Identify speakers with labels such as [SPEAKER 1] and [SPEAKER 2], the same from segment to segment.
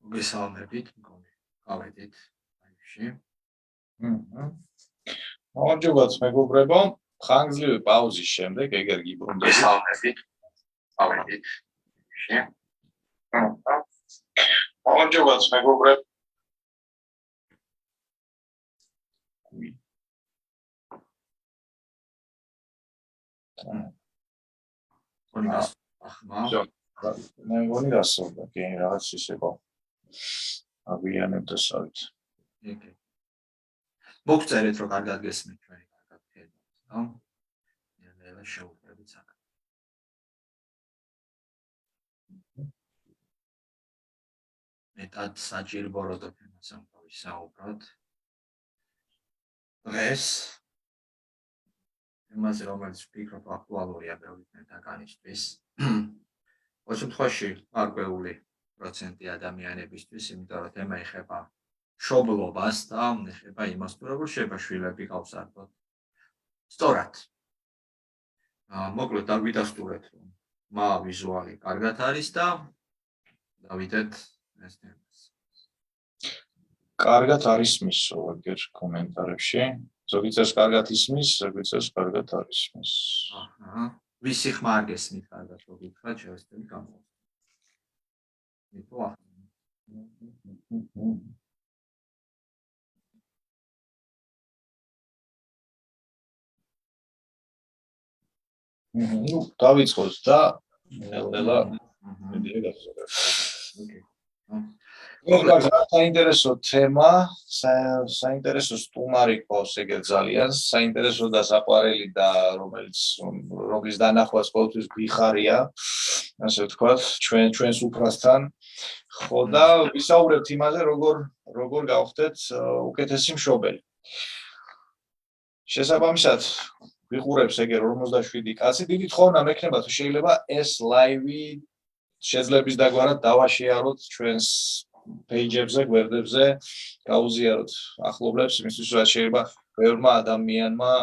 [SPEAKER 1] მოგესალმებით, მგონი. გავედით აიში.
[SPEAKER 2] მოგესალმებით, მეგობრებო. ხანგრძლივი პაუზის შემდეგ ეგერ გიბრუნდებით.
[SPEAKER 1] მოგესალმებით. გავედით აიში.
[SPEAKER 2] მოგესალმებით, მეგობრებო. მე მგონი გასწორდა, კი, რაღაც ის იყო. აგვიანებდა სავით.
[SPEAKER 1] ოკეი. მოგწერეთ, რომ კარგად გესმით ჩვენი კარგად ხედავთ, ხო? ნელა შევუდგებით საკ. მეტად საჭირო როდო თემასთან ვისაუბროთ. დღეს თემაზე, რომელიც ვფიქრობ აქტუალურია ბევრი თემთაგანისთვის. ოღონდ შემთხვევაში არკვეული პროცენტი ადამიანებისთვის, იმიტომ რომ თემა ეხება მშობლობას და ეხება იმას, თუ როგორ შეიძლება შვილები გავსარდოთ. სწორად. მოკლედ დაგვიდასტურეთ, რომ მა ვიზუალი კარგად არის და დავიდეთ ეს თემას.
[SPEAKER 2] კარგად არის მისო ეგერ კომენტარებში. ზოგი წეს კარგად ისმის, ზოგი წეს კარგად არ ისმის.
[SPEAKER 1] ვისი ხმა არ გესმით კარგად, რო გითხრათ, შევეცდები გამოვიდეთ.
[SPEAKER 2] ნუ დავიწყოთ და ნელ-ნელა მიდია გასაგებ. საინტერესო თემა, საინტერესო სტუმარი ყავს ეგერ ძალიან, საინტერესო და საყვარელი და რომლის დანახვაც ყოველთვის გვიხარია, ასე ვთქვათ, ჩვენს უფრასთან. ხო და ვისაუბრებთ იმაზე, როგორ გავხდეთ უკეთესი მშობელი. შესაბამისად, ვიყურებს ეგერ 47 კაცი, დიდი თხოვნა მექნება თუ შეიძლება ეს ლაივი შეძლების დაგვარად დავაშეაროთ ჩვენს პეიჯებზე, გვერდებზე, გაუზიაროთ ახლობლებს, იმისთვის რაც შეიძლება ბევრმა ადამიანმა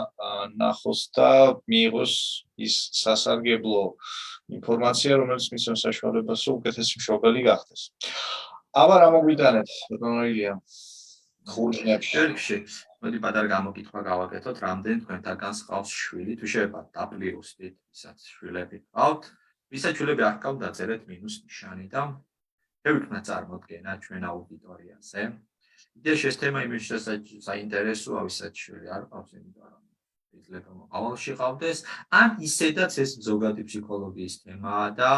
[SPEAKER 2] ნახოს და მიიღოს ის სასარგებლო ინფორმაცია, რომელიც მისცემს საშუალებას, რომ უკეთესი მშობელი გახდეს. აბა რა მოგვიტანეთ, ბატონო ილია?
[SPEAKER 1] ხურჯებში. მოდი პატარა გამოკითხვა გავაკეთოთ, რამდენი თქვენთაგანს ყავს შვილი, თუ შეიძლება დაპლიუსდით, ვისაც შვილები ყავთ, ვისაც შვილები არ ყავთ, დაწერეთ მინუს ნიშანი და შევიქმნათ წარმოდგენა ჩვენ აუდიტორიაზე. იდეაში ეს თემა იმისთვის საინტერესოა, ვისაც შვილი არ ყავს, იმიტომ რომ შეიძლება მოყავალში ყავდეს, ან ისედაც ეს ზოგადი ფსიქოლოგიის თემაა და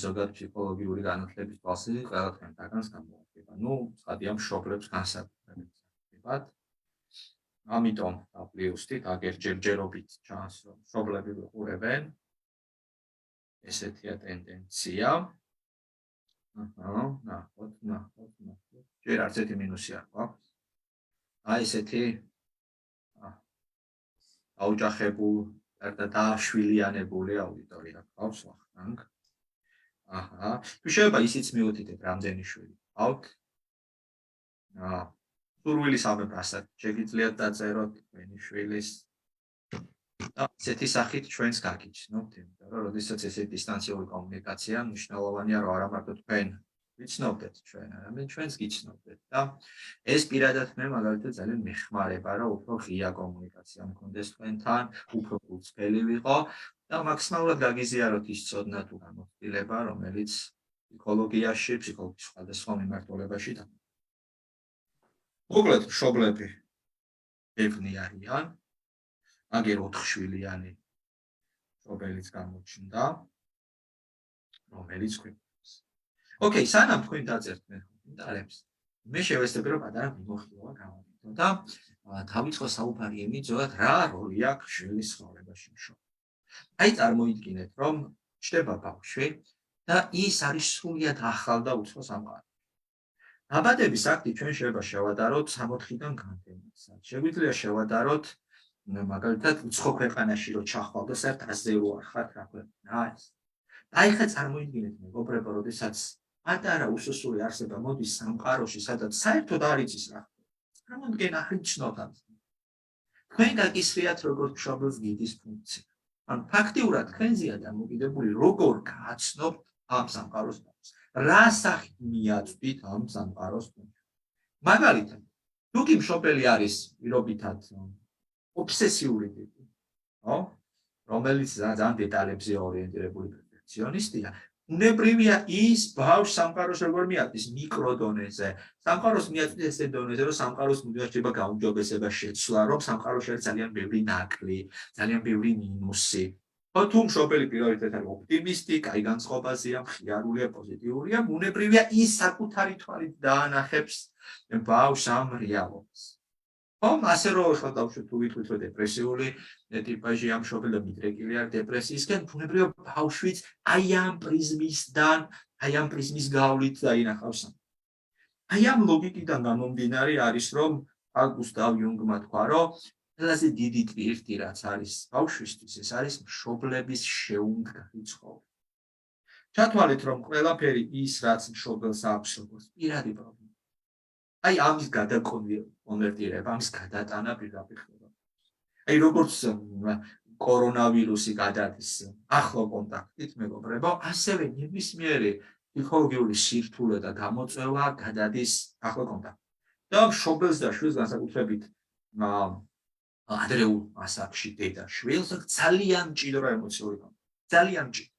[SPEAKER 1] ზოგადი ფსიქოლოგიური განათლების თვალსაზრისით ყველა თქვენთაგანს გამოუჩნდება. ნუ ცხადია მშობლებს განსაკუთრებულად. ამიტომ დაპლიუსდით, აგერ ჯერჯერობით ჩანს, რომ მშობლები ვიყურებენ. ესეთია ტენდენცია. ნახოთ. ჯერ არც ერთი მინუსი არ გვაქვს. აი ესეთი აუჯახებულ და დააშვილიანებული აუდიტორია გვაქვს ვახტანგ. თუ შეიძლება ისიც მიუთითეთ, რამდენი შვილი ყავთ. სურვილის ამებასაც შეგიძლიათ დაწეროთ თქვენი შვილის და ესეთი სახით ჩვენს გაგიჩნოთ, იმიტომ რომ როდესაც ესე დისტანციური კომუნიკაცია მნიშვნელოვანია, რომ არა მარტო თქვენ ვიცნობდეთ ჩვენ, არამედ ჩვენს გიცნობდეთ და ეს პირადად მე მაგალითად ძალიან მეხმარება, რომ უფრო ღია კომუნიკაცია მქონდეს თქვენთან, უფრო გულწრფელი ვიყო და მაქსიმალურად გაგიზიაროთ ის ცოდნა თუ გამოცდილება, რომელიც ფსიქოლოგიაში, ფსიქოლოგიის სხვადასხვა მიმართულებაში და მოკლედ მშობლები ბევრი არიან, აგერ 4 შვილიანი მშობელიც გამოჩნდა, რომელიც გვიყვარს. ოკეი, სანამ თქვენ დაწერთ მე კომენტარებს, მე შევეცდები რომ პატარა მიმოხილვა გავაკეთო და დავიწყო საუბარი იმით, რა როლი აქვს შვილის ცხოვრებაში მშობლებს. აი წარმოიდგინეთ, რომ ჩდება ბავშვი და ის არის სრულიად ახალ და უცხო სამყარო. დაბადების აქტი ჩვენ შეიძლება შევადაროთ 64-დან გამდევრად. შეგვიძლია შევადაროთ მაგალითად უცხო ქვეყანაში რო ჩახვალ და საერთოდ აზე რო არ ხართ რა ქვეყანაა ეს. აი ხა წარმოიდგინეთ მეგობრებო, როდესაც პატარა უსუსური არსება მოდის სამყაროში, სადაც საერთოდ არ იცის რა. წარმოიდგინეთ აღიჩნოთ ამ. თქვენ გაკისრიათ როგორც მშობელს გიდის ფუნქცია. ან ფაქტიურად თქვენზეა დამოკიდებული როგორ გააცნობთ ამ სამყაროს. რა სახით მიაწვდით ამ სამყაროს კუნთს. მაგალითად, თუ კი მშობელი არის პირობითად ობსესიური ტიპი, ხო? რომელიც ძალიან დეტალებზე ორიენტირებული პერფექციონისტია, უნებრივია ის ბავშვს სამყაროს როგორ მიაწვის მიკრო დონეზე. სამყაროს მიაწვის ესე დონეზე, რომ სამყაროს მუდმივად შეიძლება გაუმჯობესება შეცვლა, რომ სამყაროში არის ძალიან ბევრი ნაკლი, ძალიან ბევრი მინუსი. თუ მშობელი პირობითად არის ოპტიმისტი, კაი განწყობაზეა, მხიარულია, პოზიტიურია, უნებრივია ის საკუთარი თვალით დაანახებს ბავშვს ამ რეალობას. ასე რომ ახლა დავუშვით თუ ვიტყვით რომ დეპრესიული ტიპაჟი ამ მშობელი და მიდრეკილი არის დეპრესიისკენ, უნებრივია ბავშვიც აი ამ პრიზმისგან, აი ამ პრიზმის გავლით დაინახავს. აი ამ ლოგიკიდან გამომდინარე არის რომ გუსტავ იუნგმა თქვა რომ ყველაზე დიდი ტვირთი რაც არის ბავშვისთვის ეს არის მშობლების შეუმდგარი ცხოვრება. ჩათვალეთ რომ ყველაფერი ის რაც მშობელს აქვს როგორც პირადი პრობლემა. აი ამის გადაკონვერტირება, ამის გადატანა პირდაპირ ხდება. აი როგორც კორონავირუსი გადადის ახლო კონტაქტით მეგობრებო, ასევე ნებისმიერი ფსიქოლოგიური სირთულე და გამოწვევა გადადის ახლო კონტაქტით. და მშობელს და შვილს განსაკუთრებით ადრეულ ასაკში დედა შვილს ძალიან მჭიდრო ემოციური კონტაქტი. ძალიან მჭიდრო.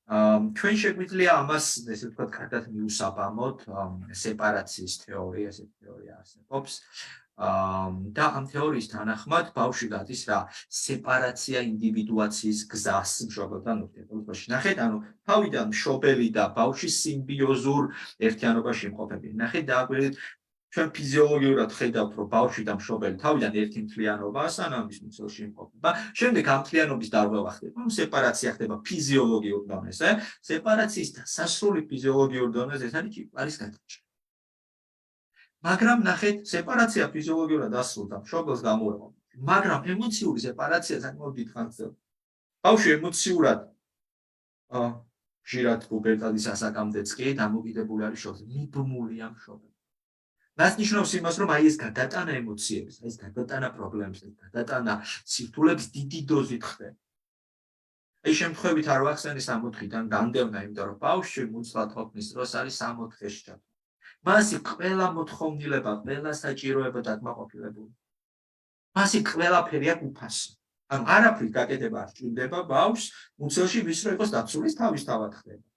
[SPEAKER 1] ჩვენ შეგვიძლია ამას ესე ვთქვათ კარგად მიუსაბამოთ სეპარაციის თეორია, ესეთი თეორია არსებობს. და ამ თეორიის თანახმად ბავშვი გადის რა სეპარაცია ინდივიდუაციის გზას მშობელთან ურთიერთობაში. ნახეთ, ანუ თავიდან მშობელი და ბავშვი სიმბიოზურ ერთიანობაში იმყოფებიან. ნახეთ, დააგვირდით ჩვენ ფიზიოლოგიურად ხედავთ, რომ ბავშვი და მშობელი თავიდან ერთი მთლიანობაა, სანამ ის მუცელში იმყოფება. შემდეგ ამ მთლიანობის დარღვევა ხდება. სეპარაცია ხდება ფიზიოლოგიურ დონეზე. სეპარაციის დასასრული ფიზიოლოგიურ დონეზე არის გადაჭრა. მაგრამ ნახეთ, სეპარაცია ფიზიოლოგიურად დასრულდა მშობელს გამორევად. მაგრამ ემოციური სეპარაცია საკმაოდ დიდხანს ძლებს. ბავშვი ემოციურად ხშირად პუბერტადის ასაკამდეც კი დამოკიდებული არის შორს, მიბმულია მშობელი. მას ნიშნავს იმას, რომ აი ეს გადატანა ემოციების, ეს გადატანა პრობლემებს, ეს გადატანა სირთულეებს დიდი დოზით ხდება. აი შემთხვევით არ ვახსენე 60-დან განდევნა, იმიტომ რომ ბავშვი მუცლად ყოფნის დროს არის 60-ში ჩათვლილი. მასი ყველა მოთხოვნილება, ყველა საჭიროება დაკმაყოფილებული. მასი ყველაფერი აქვს უფასო. ანუ არაფრის გაკეთება არ სჭირდება ბავშვს მუცელში ვის რო იყოს დაცული თავისთავად ხდება.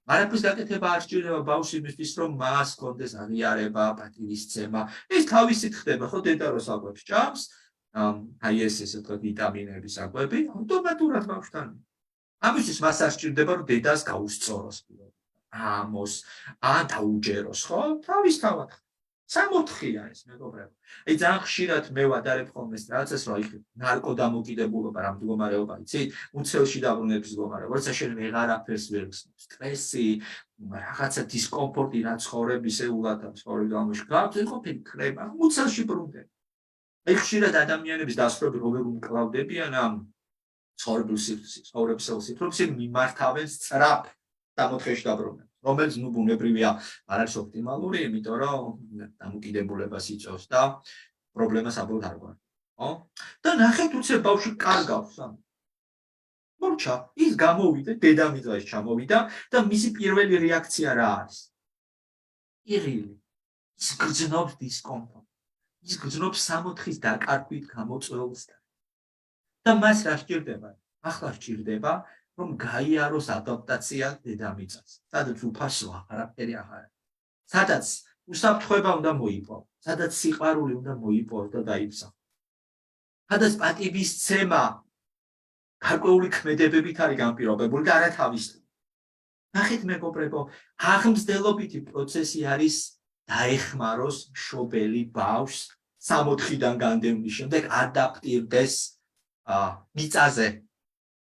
[SPEAKER 1] არაფრის გაკეთება არ სჭირდება ბავშვს იმისთვის, რომ მას ჰქონდეს აღიარება, პატივისცემა. ეს თავისით ხდება, ხო დედა რო საკვებს ჭამს, აი ესე ვთქვათ ვიტამინების საკვები, ავტომატურად ბავშვთან. ამისთვის მას არ სჭირდება, რომ დედას გაუსწოროს. ამოს, ან დაუჯეროს, ხო? თავისთავად. 64-ია ეს მეგობრებო. აი ძალიან ხშირად მე ვადარებ ხოლმე რაღაცას, რომ აი ნარკოდამოკიდებულობა რა მდგომარეობა იცით? მუცელში დაბრუნების მდგომარეობა, როცა შენ ვეღარაფერს ვერ გსმის, სტრესი, რაღაცა დისკომფორტი რა ცხოვრებისეულად ამ ცხოვრებაში გაქვს, ყოფილი ქრება, მუცელში ბრუნდება. აი ხშირად ადამიანების დასწრები როგორ უმკლავდებიან ამ ცხოვრებულ სივრცეს მიმართავენ სწრაფ დამოთხეში დაბრუნებას. რომელიც ნუ ბუნებრივია არ არის ოპტიმალური, იმიტომ რომ დამოკიდებულებას იწვევს და პრობლემას აბოლოდ არ გვაქვს, ხო? და ნახეთ უცებ ბავშვი კარგავს ამ. მორჩა, ის გამოვიდა, დედამიწაში ჩამოვიდა და მისი პირველი რეაქცია რა არის? იღილი. ის გრძნობს დისკომფორტს. ის გრძნობს 60-ის დაკარგვით გამოწვეულს და მას რა სჭირდება? ახლა სჭირდება რომ გაიაროს ადაპტაცია დედამიწას. სადაც უფასოა, არაფერი აღარ არის. სადაც უსაფრთხოება უნდა მოიპოვოს, სადაც სიყვარული უნდა მოიპოვოს და დაიფსახოს. სადაც პატივისცემა გარკვეული ქმედებებით არის განპირობებული და არა თავისთავად. ნახეთ მეგობრებო, აღმზრდელობითი პროცესი არის დაეხმაროს მშობელი ბავშვს 60-დან განდევნის შემდეგ ადაპტირდეს მიწაზე.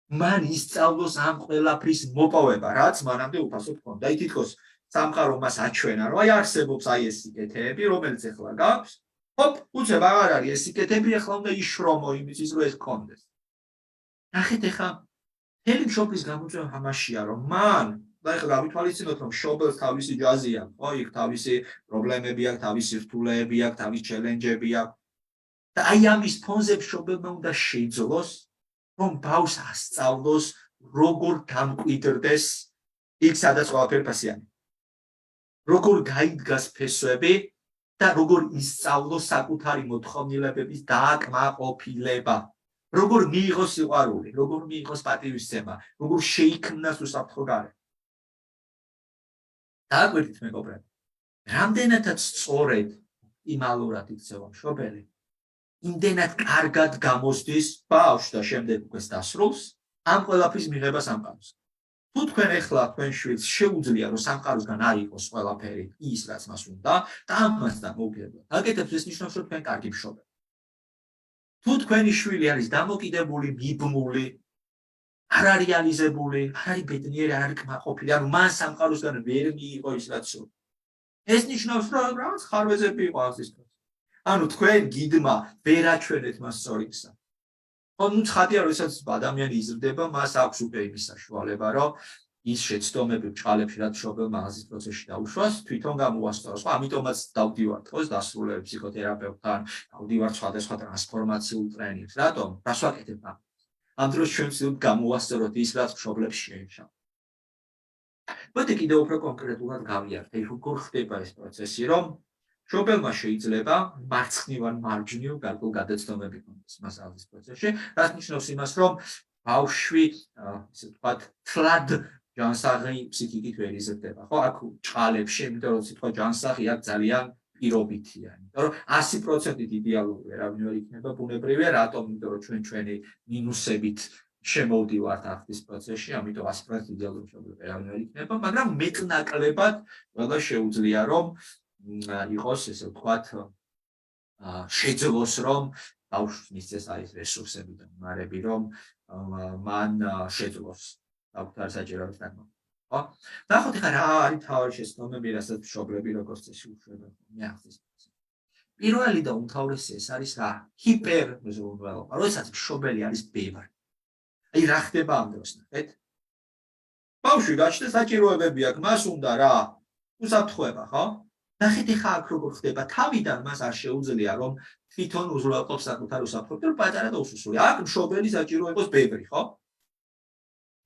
[SPEAKER 1] მან ისწავლოს ამ ყველაფრის მოპოვება, რაც მანამდე უფასოდ ჰქონდა. აი თითქოს სამყარო მას აჩვენა, რომ აი არსებობს აი ეს სიკეთეები, რომელიც ახლა გაქვს. ჰოპ, უცებ აღარ არის ეს სიკეთეები, ახლა უნდა იშრომო იმისთვის, რომ ეს გქონდეს. ნახეთ ახლა მთელი მშობლის გამოწვევა ამაშია, რომ მან და ახლა გავითვალისწინოთ, რომ მშობელს თავისი ჯაზი აქვს, ხო, იქ თავისი პრობლემები აქვს, თავისი რთულეები აქვს, თავისი ჩელენჯები აქვს. და აი ამის ფონზე მშობელმა უნდა შეძლოს რომ ბავშვს ასწავლოს, როგორ დამკვიდრდეს იქ, სადაც ყველაფერი ფასიანი. როგორ გაიდგას ფესვები და როგორ ისწავლოს საკუთარი მოთხოვნილებების დააკმაყოფილება. როგორ მიიღოს სიყვარული, როგორ მიიღოს პატივისცემა, როგორ შეიქმნას უსაფრთხო გარე. დააკვირდით მეგობრებო, რამდენადაც სწორედ იმალურად იქცევა მშობელი, იმდენად კარგად გამოსდის ბავშვს და შემდეგ უკვე დასრულს ამ ყველაფრის მიღებას ამყაროს. თუ თქვენ ეხლა თქვენ შვილს შეუძლია რომ სამყაროსგან აიღოს ყველაფერი ის რაც მას უნდა და ამასთან მოუგებია. აკეთებს ეს ნიშნავს რომ თქვენ კარგი მშობელი. თუ თქვენი შვილი არის დამოკიდებული, მიბმული, არ არის რეალიზებული, არ არის ბედნიერი, არ არის კმაყოფილი, ანუ მან სამყაროსგან ვერ მიიღო ის რაც სურდა. ეს ნიშნავს რომ რაღაც ხარვეზები იყო ასის დროს. ანუ თქვენ გიდმა ვერ აჩვენეთ მას სწორი გზა. ნუ ცხადია, როდესაც ადამიანი იზრდება, მას აქვს უკვე იმის საშუალება, რომ ის შეცდომები ბჭყალებში რაც მშობელმა აზრის პროცესში დაუშვას, თვითონ გამოასწოროს. ხო, ამიტომაც დავდივართ ხო დასრულებებს ფსიქოთერაპევტთან, დავდივართ სხვადასხვა ტრანსფორმაციულ ტრენინგს. რატომ? რას ვაკეთებ ამ? ამ დროს ჩვენ ვცდილობთ გამოვასწოროთ ის, რაც მშობლებს შეეშალა. მოდი კიდევ უფრო კონკრეტულად გავიარეთ, როგორ ხდება ეს პროცესი, რომ მშობელმა შეიძლება მარცხნივ ან მარჯვნივ გარკვეულ გადაცდომები ჰქონდეს მას აზრის პროცესში, რაც ნიშნავს იმას, რომ ბავშვი, ისე ვთქვათ, თლად ჯანსაღი ფსიქიკით ვერ იზრდება. ხო, აქ ჭყალებში, იმიტომ რომ სიტყვა ჯანსაღი აქ ძალიან პირობითია, იმიტომ რომ 100%-ით იდეალური ვერავინ ვერ იქნება ბუნებრივია, რატომ? იმიტომ რომ ჩვენ ჩვენი მინუსებით შემოვდივართ ახლის პროცესში, ამიტომ 100% იდეალური მშობელი ვერავინ ვერ იქნება, მაგრამ მეტნაკლებად ყველა შეუძლია რომ იყოს ესე ვთქვათ შეძლოს რომ ბავშვს მისცეს არის რესურსები და უნარები რომ მან შეძლოს საკუთარ საჭიროებს დაგმო. ხო? ნახოთ ახლა რა არის თავი შეცდომები, რასაც მშობლები როგორც წესი უშვებენ ახლის. პირველი და უმთავრესი ეს არის რა? ჰიპერმზრუნველობა. როდესაც მშობელი არის ბევრი. აი რა ხდება ამ დროს ნახეთ? ბავშვი გაჩნდა საჭიროებები აქვს, მას უნდა რა? უსაფრთხოება, ხო? ნახეთ ახლა აქ როგორ ხდება, თავიდან მას არ შეუძლია რომ თვითონ უზრუნველყოფს საკუთარ უსაფრთხოებას, რომ პატარა და უსუსული. აქ მშობელი საჭირო იყოს ბევრი, ხო?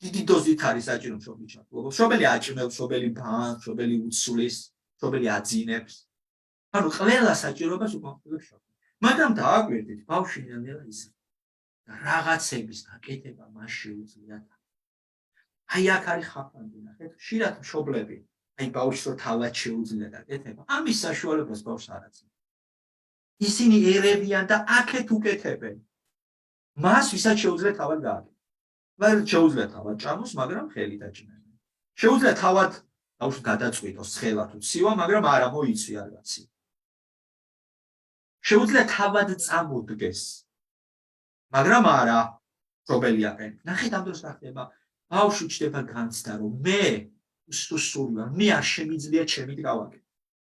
[SPEAKER 1] დიდი დოზით არის საჭირო მშობელი ჩართულობა. მშობელი აჭმევს, მშობელი ბანს, მშობელი უცვლის, მშობელი აძინებს. ანუ ყველა საჭიროებას უკმაყოფილებს მშობელი. მაგრამ დააკვირდით, ბავშვი ნელ-ნელა იზრდება. რაღაცების გაკეთება მას შეუძლია. აი აქ არის ხაფანდი, ნახეთ, ხშირად მშობლები აი ბავშვს რო თავად შეუძლია გაკეთება, ამის საშუალებას ბავშვს არ აძლევს. ისინი ერევიან და აქეთ უკეთებენ. მას ვისაც შეუძლია თავად გააკეთოს. ვერ შეუძლია თავად ჭამოს, მაგრამ ხელი დაჭიმენ. შეუძლია თავად ბავშვს გადაწყვიტოს ცხელა თუ ცივა, მაგრამ არა მოიცვი არ გაცი. შეუძლია თავად წამოდგეს. მაგრამ არა მშობელი აყენებს. ნახეთ ამ დროს რა ხდება. ბავშვი ჩდება განცდა რომ მე უსუსული ვარ, მე არ შემიძლია ჩემით გავაკეთო.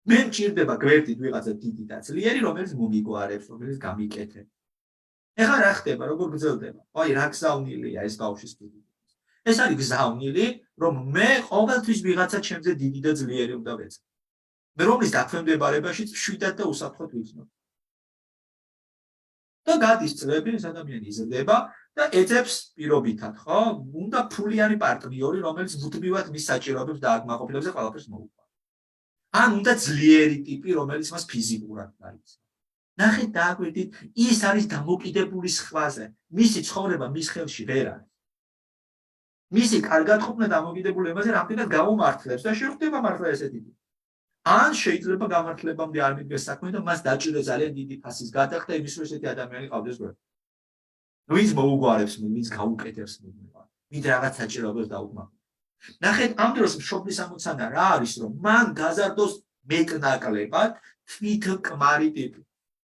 [SPEAKER 1] მე მჭირდება გვერდით ვიღაცა დიდი და ძლიერი, რომელიც მომიგვარებს, რომელიც გამიკეთებს. ეხლა რა ხდება, როგორ გრძელდება? აი რა გზავნილია ეს ბავშვის დიდი. ეს არის გზავნილი, რომ მე ყოველთვის ვიღაცა ჩემზე დიდი და ძლიერი უნდა ვეცე. მე რომლის დაქვემდებარებაშიც შვიდად და უსაფრთხოდ ვიცნობ. და გადის წლები, ეს ადამიანი იზრდება და ეძებს პირობითად, ხო? უნდა ფულიანი პარტნიორი, რომელიც მუდმივად მის საჭიროებებს დააკმაყოფილებს და ყველაფერს მოუყვება. ან უნდა ძლიერი ტიპი, რომელიც მას ფიზიკურად გაიცნობს. ნახეთ, დააკვირდით, ის არის დამოკიდებული სხვაზე. მისი ცხოვრება მის ხელში ვერ არის. მისი კარგად ყოფნა დამოკიდებული იმაზე, რამდენად გამომართლებს და შეხვდება მართლა ესეთი ტიპი. ან შეიძლება გამართლებამდე არ მიდგეს საქმე და მას დაჭირდა ძალიან დიდი ფასის გადახდა იმის რომ ესეთი ადამიანი ყავდეს გვერდით. ვინც მოუგვარებს, ვინც გაუკეთებს მუდმივად, ვინც რაღაც საჭიროებას დაუკმაყოფილებს. ნახეთ, ამ დროს მშობლის ამოცანა რა არის, რომ მან გაზარდოს მეტნაკლებად თვითკმარი ტიპი.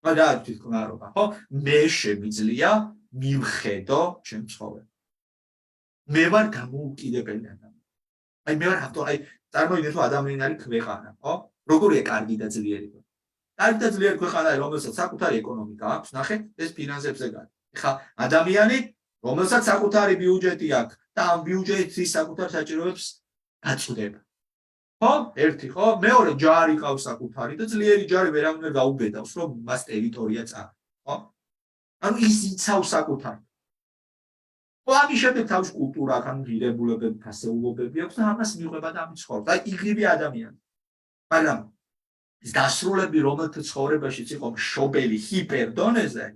[SPEAKER 1] რა არის თვითკმარობა, ხო? მე შემიძლია მივხედო ჩემ ცხოვრებას. მე ვარ გამოუკიდებელი ადამიანი. აი მე ვარ აი წარმოიდგინეთ, რომ ადამიანი არის ქვეყანა, ხო? როგორია კარგი და ძლიერი ქვეყანა? კარგი და ძლიერი ქვეყანა, რომელსაც საკუთარი ეკონომიკა აქვს, ნახეთ, ეს ფინანსებზე გადის. ეხლა ადამიანი, რომელსაც საკუთარი ბიუჯეტი აქვს და ამ ბიუჯეტის საკუთარ საჭიროებებს აწვდება. ხო? ერთი, ხო? მეორე ჯარი ყავს საკუთარი და ძლიერი ჯარი ვერავინ ვერ გაუბედავს, რომ მას ტერიტორია წააგოს, ხო? ანუ ის იცავს საკუთარ. ხო, ამის შემდეგ თავის კულტურა აქვს, ან ღირებულებები, ფასეულობები აქვს და ამას მიყვება და ამის ცხოვრება. აი იგივე ადამიანი. მაგრამ დასრულები რომელთა ცხოვრებაშიც იყო მშობელი ჰიპერდონეზე,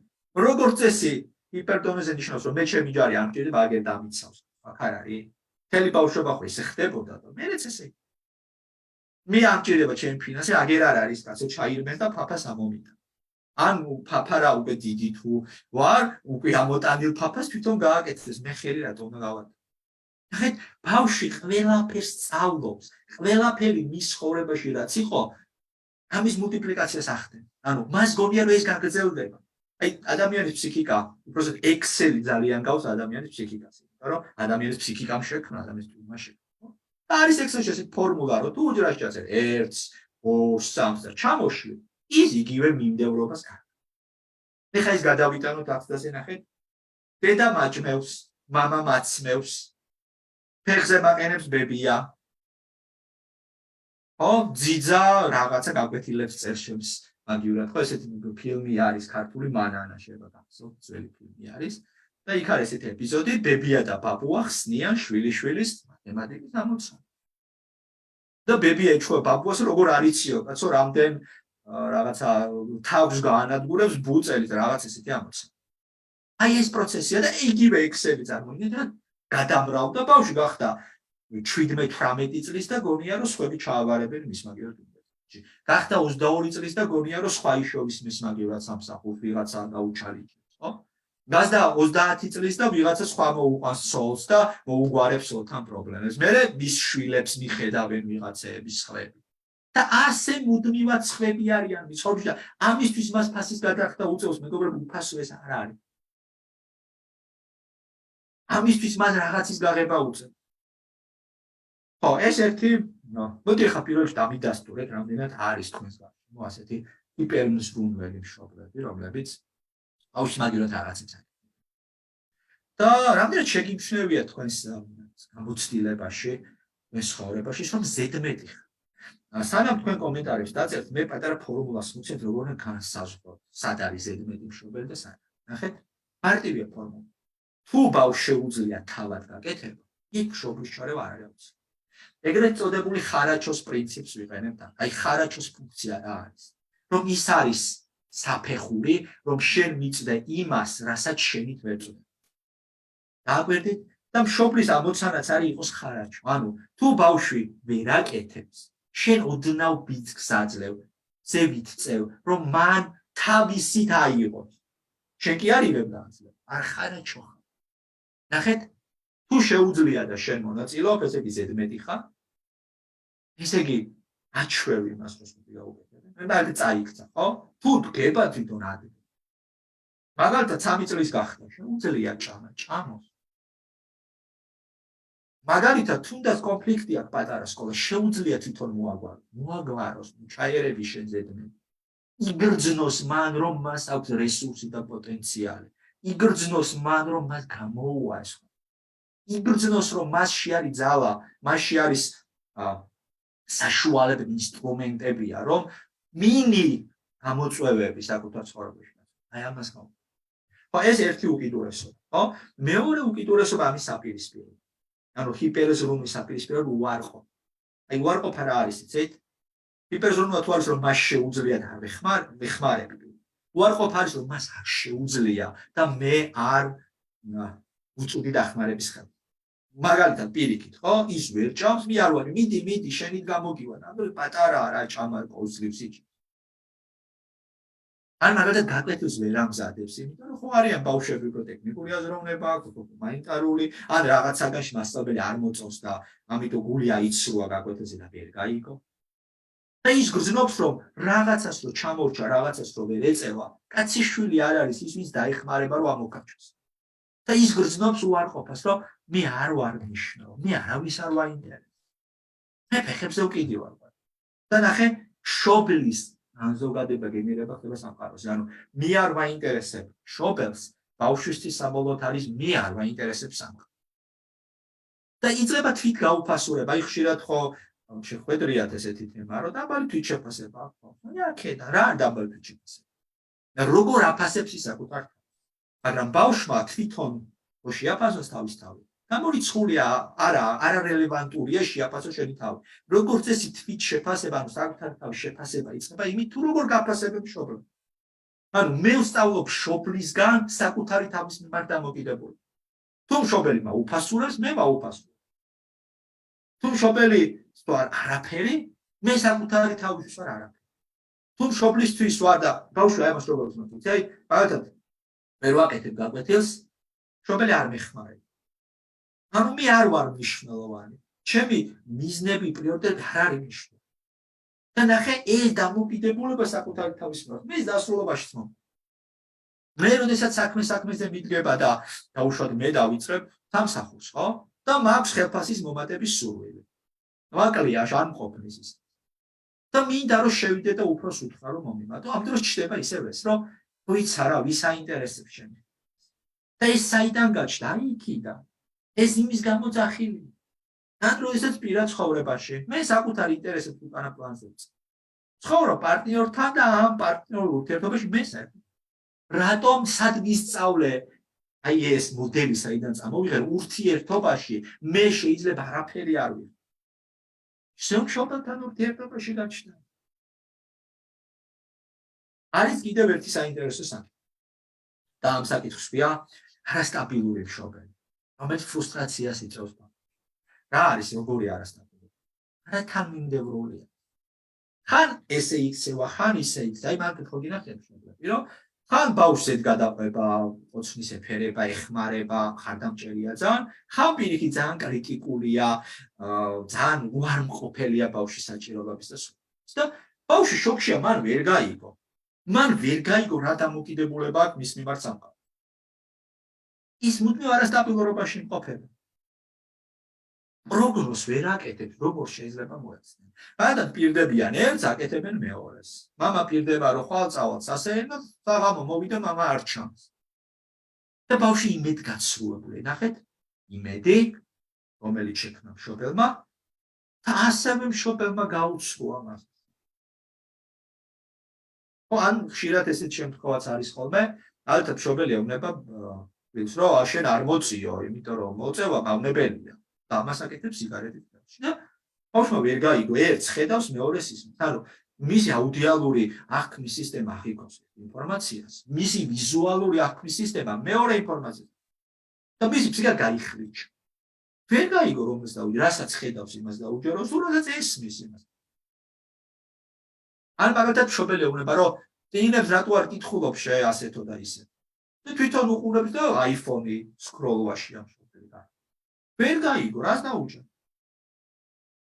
[SPEAKER 1] როგორც წესი ჰიპერდონეზე ნიშნავს რომ მე ჩემი ჯარი არ მჭირდება აგერ დამიცავს. აქ არ არის. მთელი ბავშვობა ხო ისე ხდებოდა და მეც ესე. მე არ მჭირდება ჩემი ფინანსი, აგერ არ არის კაცო ჩაირმენ და ფაფას ამომიდა. ანუ ფაფა რა უკვე დიდი თუ ვარ, უკვე ამოტანილ ფაფას თვითონ გააკეთეს, მე ხელი რატო უნდა გავაკეთო. ახეთ ბავშვი ყველაფერს სწავლობს, ყველაფერი მის ცხოვრებაში რაც იყო, ამის მულტიპლიკაციას ახდენს. ანუ მას გონია რომ ეს გაგრძელდება. აი ადამიანის ფსიქიკა, უბრალოდ ექსელი ძალიან გავს ადამიანის ფსიქიკას. იმიტომ რომ ადამიანის ფსიქიკამ შექმნა, ადამიანის თურმა შექმნა. და არის ექსელში ეს ფორმულა, რომ თუ უჯრაში ჩაწერე 1, 2, 3 და ჩამოშლი, ის იგივე მიმდევრობას გაქვს. ეხლა ის გადავიტანოთ 10-ზე ნახეთ. დედა მაჭმევს, მამა მაცმევს. ფეხზე მაყენებს ბებია. ო, ძიძა რაღაცა გაკვეთილებს წერშებს. მაგივრად ხო ესეთი ფილმი არის ქართული მანანა შეიძლება გახსოვთ ძველი ფილმი არის და იქ არის ესეთი ეპიზოდი ბებია და ბაბუა ხსნიან შვილიშვილის მათემატიკის ამოცანა და ბებია ეჩვევა ბაბუას როგორ არიციო კაცო რამდენ რაღაცა თავს გაანადგურებს ბუწელით რაღაც ესეთი ამოცანა აი ეს პროცესია და იგივე ექსელი წარმოიდგინეთ და გადამრავდა ბავშვი გახდა 17-18 წლის და გონია რომ სხვები ჩააბარებენ მის მაგივრად გახდა 22 წლის და გონია რომ სხვა იშოვის მის მაგივრად სამსახურს ვიღაცა გაუჩალიჭებს, ხო? გახდა 30 წლის და ვიღაცა სხვა მოუყვანს სოლს და მოუგვარებს სოლთან პრობლემებს. მერე მის შვილებს მიხედავენ ვიღაცეების სხვები. და ასე მუდმივად სხვები არიან მის ცხოვრებაში და ამისთვის მას ფასის გადახდა უწევს მეგობრებო, უფასო ეს არ არის. ამისთვის მას რაღაცის გაღება უწევს. ხო, ეს ერთი მოდი ახლა პირველში დამიდასტურეთ, რამდენად არის თქვენს გარშემო ასეთი ჰიპერმზრუნველი მშობლები, რომლებიც ბავშვს მაგივრად რაღაცებს აკეთებენ. და რამდენად შეგიმჩნევია თქვენს გამოცდილებაში, თქვენს ცხოვრებაში, რომ ზედმეტი ხარ. სანამ თქვენ კომენტარებში დაწერთ, მე პატარა ფორმულას მივცეთ, როგორ უნდა განსაზღვროთ, სად არის ზედმეტი მშობელი და სად. ნახეთ, მარტივია ფორმულა. თუ ბავშვს შეუძლია თავად გაკეთება, იქ მშობლის ჩარევა არ არის. ეგრეთ წოდებული ხარაჩოს პრინციპს ვიყენებთ. აი ხარაჩოს ფუნქცია რა არის? რომ ის არის საფეხური, რომ შენ მიწდე იმას, რასაც შენით ვერ წვდე. დააკვირდით? და მშობლის ამოცანაც არის იყოს ხარაჩო. ანუ თუ ბავშვი ვერ აკეთებს, შენ ოდნავ ბიძგს აძლევ, ზევით წევ, რომ მან თავისით აიღოს. შენ კი არ იღებ დააძლევ, არ ხარაჩო ხარ. ნახეთ? თუ შეუძლია და შენ მონაწილეობ, ესე იგი ზედმეტი ხარ. ესე იგი აჩვევ იმას, რომ გაუკეთებ. მე მაგ წაიქცა, ხო? თუ დგება თვითონ ადრე. მაგალითად 3 წლის გახდა, შეუძლია ჭამოს. მაგალითად თუნდაც კონფლიქტი აქვს პატარა სკოლაში, შეუძლია თვითონ მოაგვაროს, ჩაერები შენ ზედმეტი. იგრძნოს მან, რომ მას აქვს რესურსი და პოტენციალი. იგრძნოს მან, რომ მას გამოუვას. იგრძნოს რომ მასში არის ძალა, მასში არის საშუალებები, ინსტრუმენტებია, რომ მინი გამოწვევები საკუთარ ცხოვრებაში. აი ამას გავაკეთე. ხო, ეს ერთი უკიდურესობა, ხო? მეორე უკიდურესობა ამის საპირისპირო. ანუ ჰიპერზრუნვის საპირისპირო უარყოფა. აი უარყოფა რა არის, იცით? ჰიპერზრუნვა თუ არის რომ მას შეუძლია და ვეხმარები. უარყოფა არის რომ მას არ შეუძლია და მე არ უწუდი დახმარების ხელს. მაგალითად პირიქით, ხო? ის ვერ ჭამს, მე არ ვარი, მიდი, შენით გამოგივა. ანუ პატარა რა ჭამარ ყოველდღიურს იქ. ან მაგალითად გაკვეთილს ვერ ამზადებს, იმიტომ რომ ხო არიან ბავშვები, უფრო ტექნიკური აზროვნება აქვს, ჰუმანიტარული, ან რაღაცაგანში მასწავლებელი არ მოწონს და ამიტომ გული აიცრუა გაკვეთილზე და ვერ გაიგო. და ის გრძნობს რომ რაღაცას რო ჩამორჩა, რაღაცას რო ვერ ეწევა, კაცი შვილი არ არის ის, ვინც დაეხმარება რომ ამოკაჩოს. და ის გრძნობს უარყოფას, რომ მე არ ვარ მნიშვნელოვანი, მე არავის არ ვაინტერესებს. მე ფეხებზე უკიდი ვარ. და ნახე, მშობლის ზოგადება გენერება ხდება სამყაროში. ანუ მე არ ვაინტერესებ მშობელს, ბავშვისთვის საბოლოოდ არის მე არ ვაინტერესებ სამყარო. და იწყება თვით გაუფასურება. აი ხშირად ხო შეხვედრიათ ესეთი თემა, რომ დაბალი თვით შეფასება აქვს. ნაკედა, რა დაბალი თვით შეფასება. და როგორ აფასებს ის საკუთარ, მაგრამ ბავშვმა თვითონ შეაფასოს თავის თავი. გამორიცხულია არარელევანტურია შეაფასო შენი თავი. როგორც წესი თვით შეფასება, ანუ საკუთარი თავის შეფასება იწყება იმით, თუ როგორ გაფასებ მშობლებს. ანუ მე ვსწავლობ მშობლისგან საკუთარი თავის მიმართ დამოკიდებული. თუ მშობელმა უფასურებს, მე ვაუფასურებ. თუ მშობელი ვარ არაფერი, მე საკუთარი თავისთვის ვარ არაფერი. თუ მშობლისთვის ვარ და ბავშვი აი მას როგორ ვთქვი, აი, მაგალითად მე ვაკეთებ გაკვეთილს, მშობელი არ მეხმარება. ანუ მე არ ვარ მნიშვნელოვანი. ჩემი მიზნები, პრიორიტეტები არ არის მნიშვნელოვანი. და ნახე, ეს დამოკიდებულება საკუთარი თავის მიმართ. მე დასრულებაშიც მომ. მე როდესაც საქმეზე მიდგება და დაუშვათ მე დავიწყებ სამსახურს, ხო? და მაქვს ხელფასის მომატების სურვილი. ვაკლია არ მყოფნის ის. და მინდა რომ შევიდე და უფროს უთხრა რომ მომიმატო. ამ დროს ჩდება ისევ ეს, რომ ვიც არა, ვის აინტერესებს შენი. და ეს საიდან გაჩნდა? აი იქიდან. ეს იმის გამო ძახილი. და როდესაც პირად ცხოვრებაში, მე საკუთარ ინტერესებს უკანა პლანზე ვწევ. ცხოვრობ პარტნიორთან და ამ პარტნიორულ ურთიერთობაში მე საერთოდ. რატომ სად ვისწავლე აი ეს მოდელი საიდან წამოვიღე ურთიერთობაში მე შეიძლება არაფერი არ ვიყო. შევშობთან ურთიერთობაში გაჩნდა. არის კიდევ ერთი საინტერესო საკითხი. და ამ საკითხს ვია არასტაბილური მშობელი. რომელიც ფრუსტრაციას იწვევს. რა არის როგორი არასტაბილური? რა თანმიმდევრულია. ხან ესე იქცევა, ხან ისე იქცევა. აი მაგ ხო გინახეთ მშობლები, რომ ხან ბავშვს გადაყვება, ოცნის ეფერება, ეხმარება, ხარდამჭერია ძალიან, ხან პირიქით ძალიან კრიტიკულია, ძალიან უარმყოფელია ბავშვის საჭიროებების და სულ. და ბავშვი შოკშია, მან ვერ გაიგო. მან ვერ გაიგო რა დამოკიდებულება აქვს მის მიმართ სამყარო. ის მუდმივ არასტაბილურობაში იმყოფება. პროგნოზს ვერ აკეთებს, როგორ შეიძლება მოეცნენ. მაგალითად პირდებიან ერთს, აკეთებენ მეორეს. მამა პირდება, რომ ხვალ წავალ სასეირნო, საღამო მოვიდა, მამა არ ჩანს. და ბავშვი იმედგაცრუებული, ნახეთ, იმედი, რომელიც შექმნა მშობელმა, და ასევე მშობელმა გაუცრუა მას. ხო, ან ხშირად ესეთ შემთხვევაც არის ხოლმე, მაგალითად მშობელი ეუბნება ვინც რომ შენ არ მოწიო, იმიტომ რომ მოწევა მავნებელია. და ამას აკეთებს სიგარეტით და ბავშვმა ვერ გაიგო, ერთს ხედავს, მეორეს ისმის. ანუ მისი აუდიალური აღქმის სისტემა აღიქოს ინფორმაციას, მისი ვიზუალური აღქმის სისტემა მეორე ინფორმაციას. და მისი ფსიქა გაიხრიჭა. ვერ გაიგო რომელს დაუჯეროს, რასაც ხედავს იმას დაუჯეროს, თუ რასაც ესმის იმას. ან მაგალითად მშობელი ეუბნება, რომ წინებს რატო არ კითხულობს ასეთო და ისე. და თვითონ უყურებს და iPhone-ი სკროლვაში ამ მშობელი და ვერ გაიგო, რას დაუჯეროს.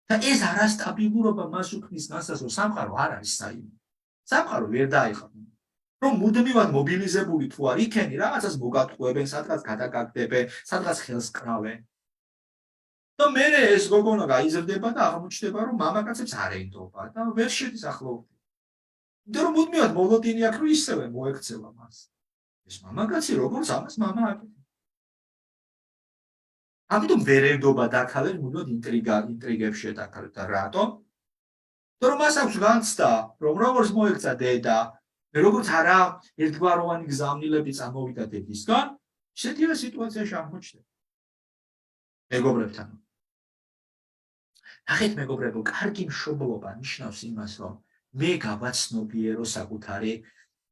[SPEAKER 1] და ეს არასტაბილურობა მას უქმნის განსას, რომ სამყარო არ არის საიმედო. სამყარო ვერ დაიხადა. რომ მუდმივად მობილიზებული თუ არ იქენი, რაღაცას მოგატყუებენ, სადღაც გადაგაგდებენ, სადღაც ხელს კრავენ. და მე ეს გოგონა გაიზრდება და აღმოჩნდება, რომ მამაკაცებს არ ეინდობა და ვერ შედის ახლოვდება. და რომ მუდმივად მოლოდინი აქვს, რომ ისევე მოექცევა მას. ეს მამაკაცი როგორც ამას მამა აკეთებს. ამიტომ ვერ ეინდობა დაქალენ მუდმივად ინტრიგებს შეტაკალებს და რატომ? და რომ მას აქვს განცდა, რომ როგორც მოექცა დედა, როგორც არა ერთგვაროვანი გზავნილები წამოვიდა დედისგან, ისეთივე სიტუაციაში აღმოჩნდება. მეგობრებთან. ნახეთ მეგობრებო, კარგი მშობლობა ნიშნავს იმას, რომ მე გავაცნობიერო საკუთარი,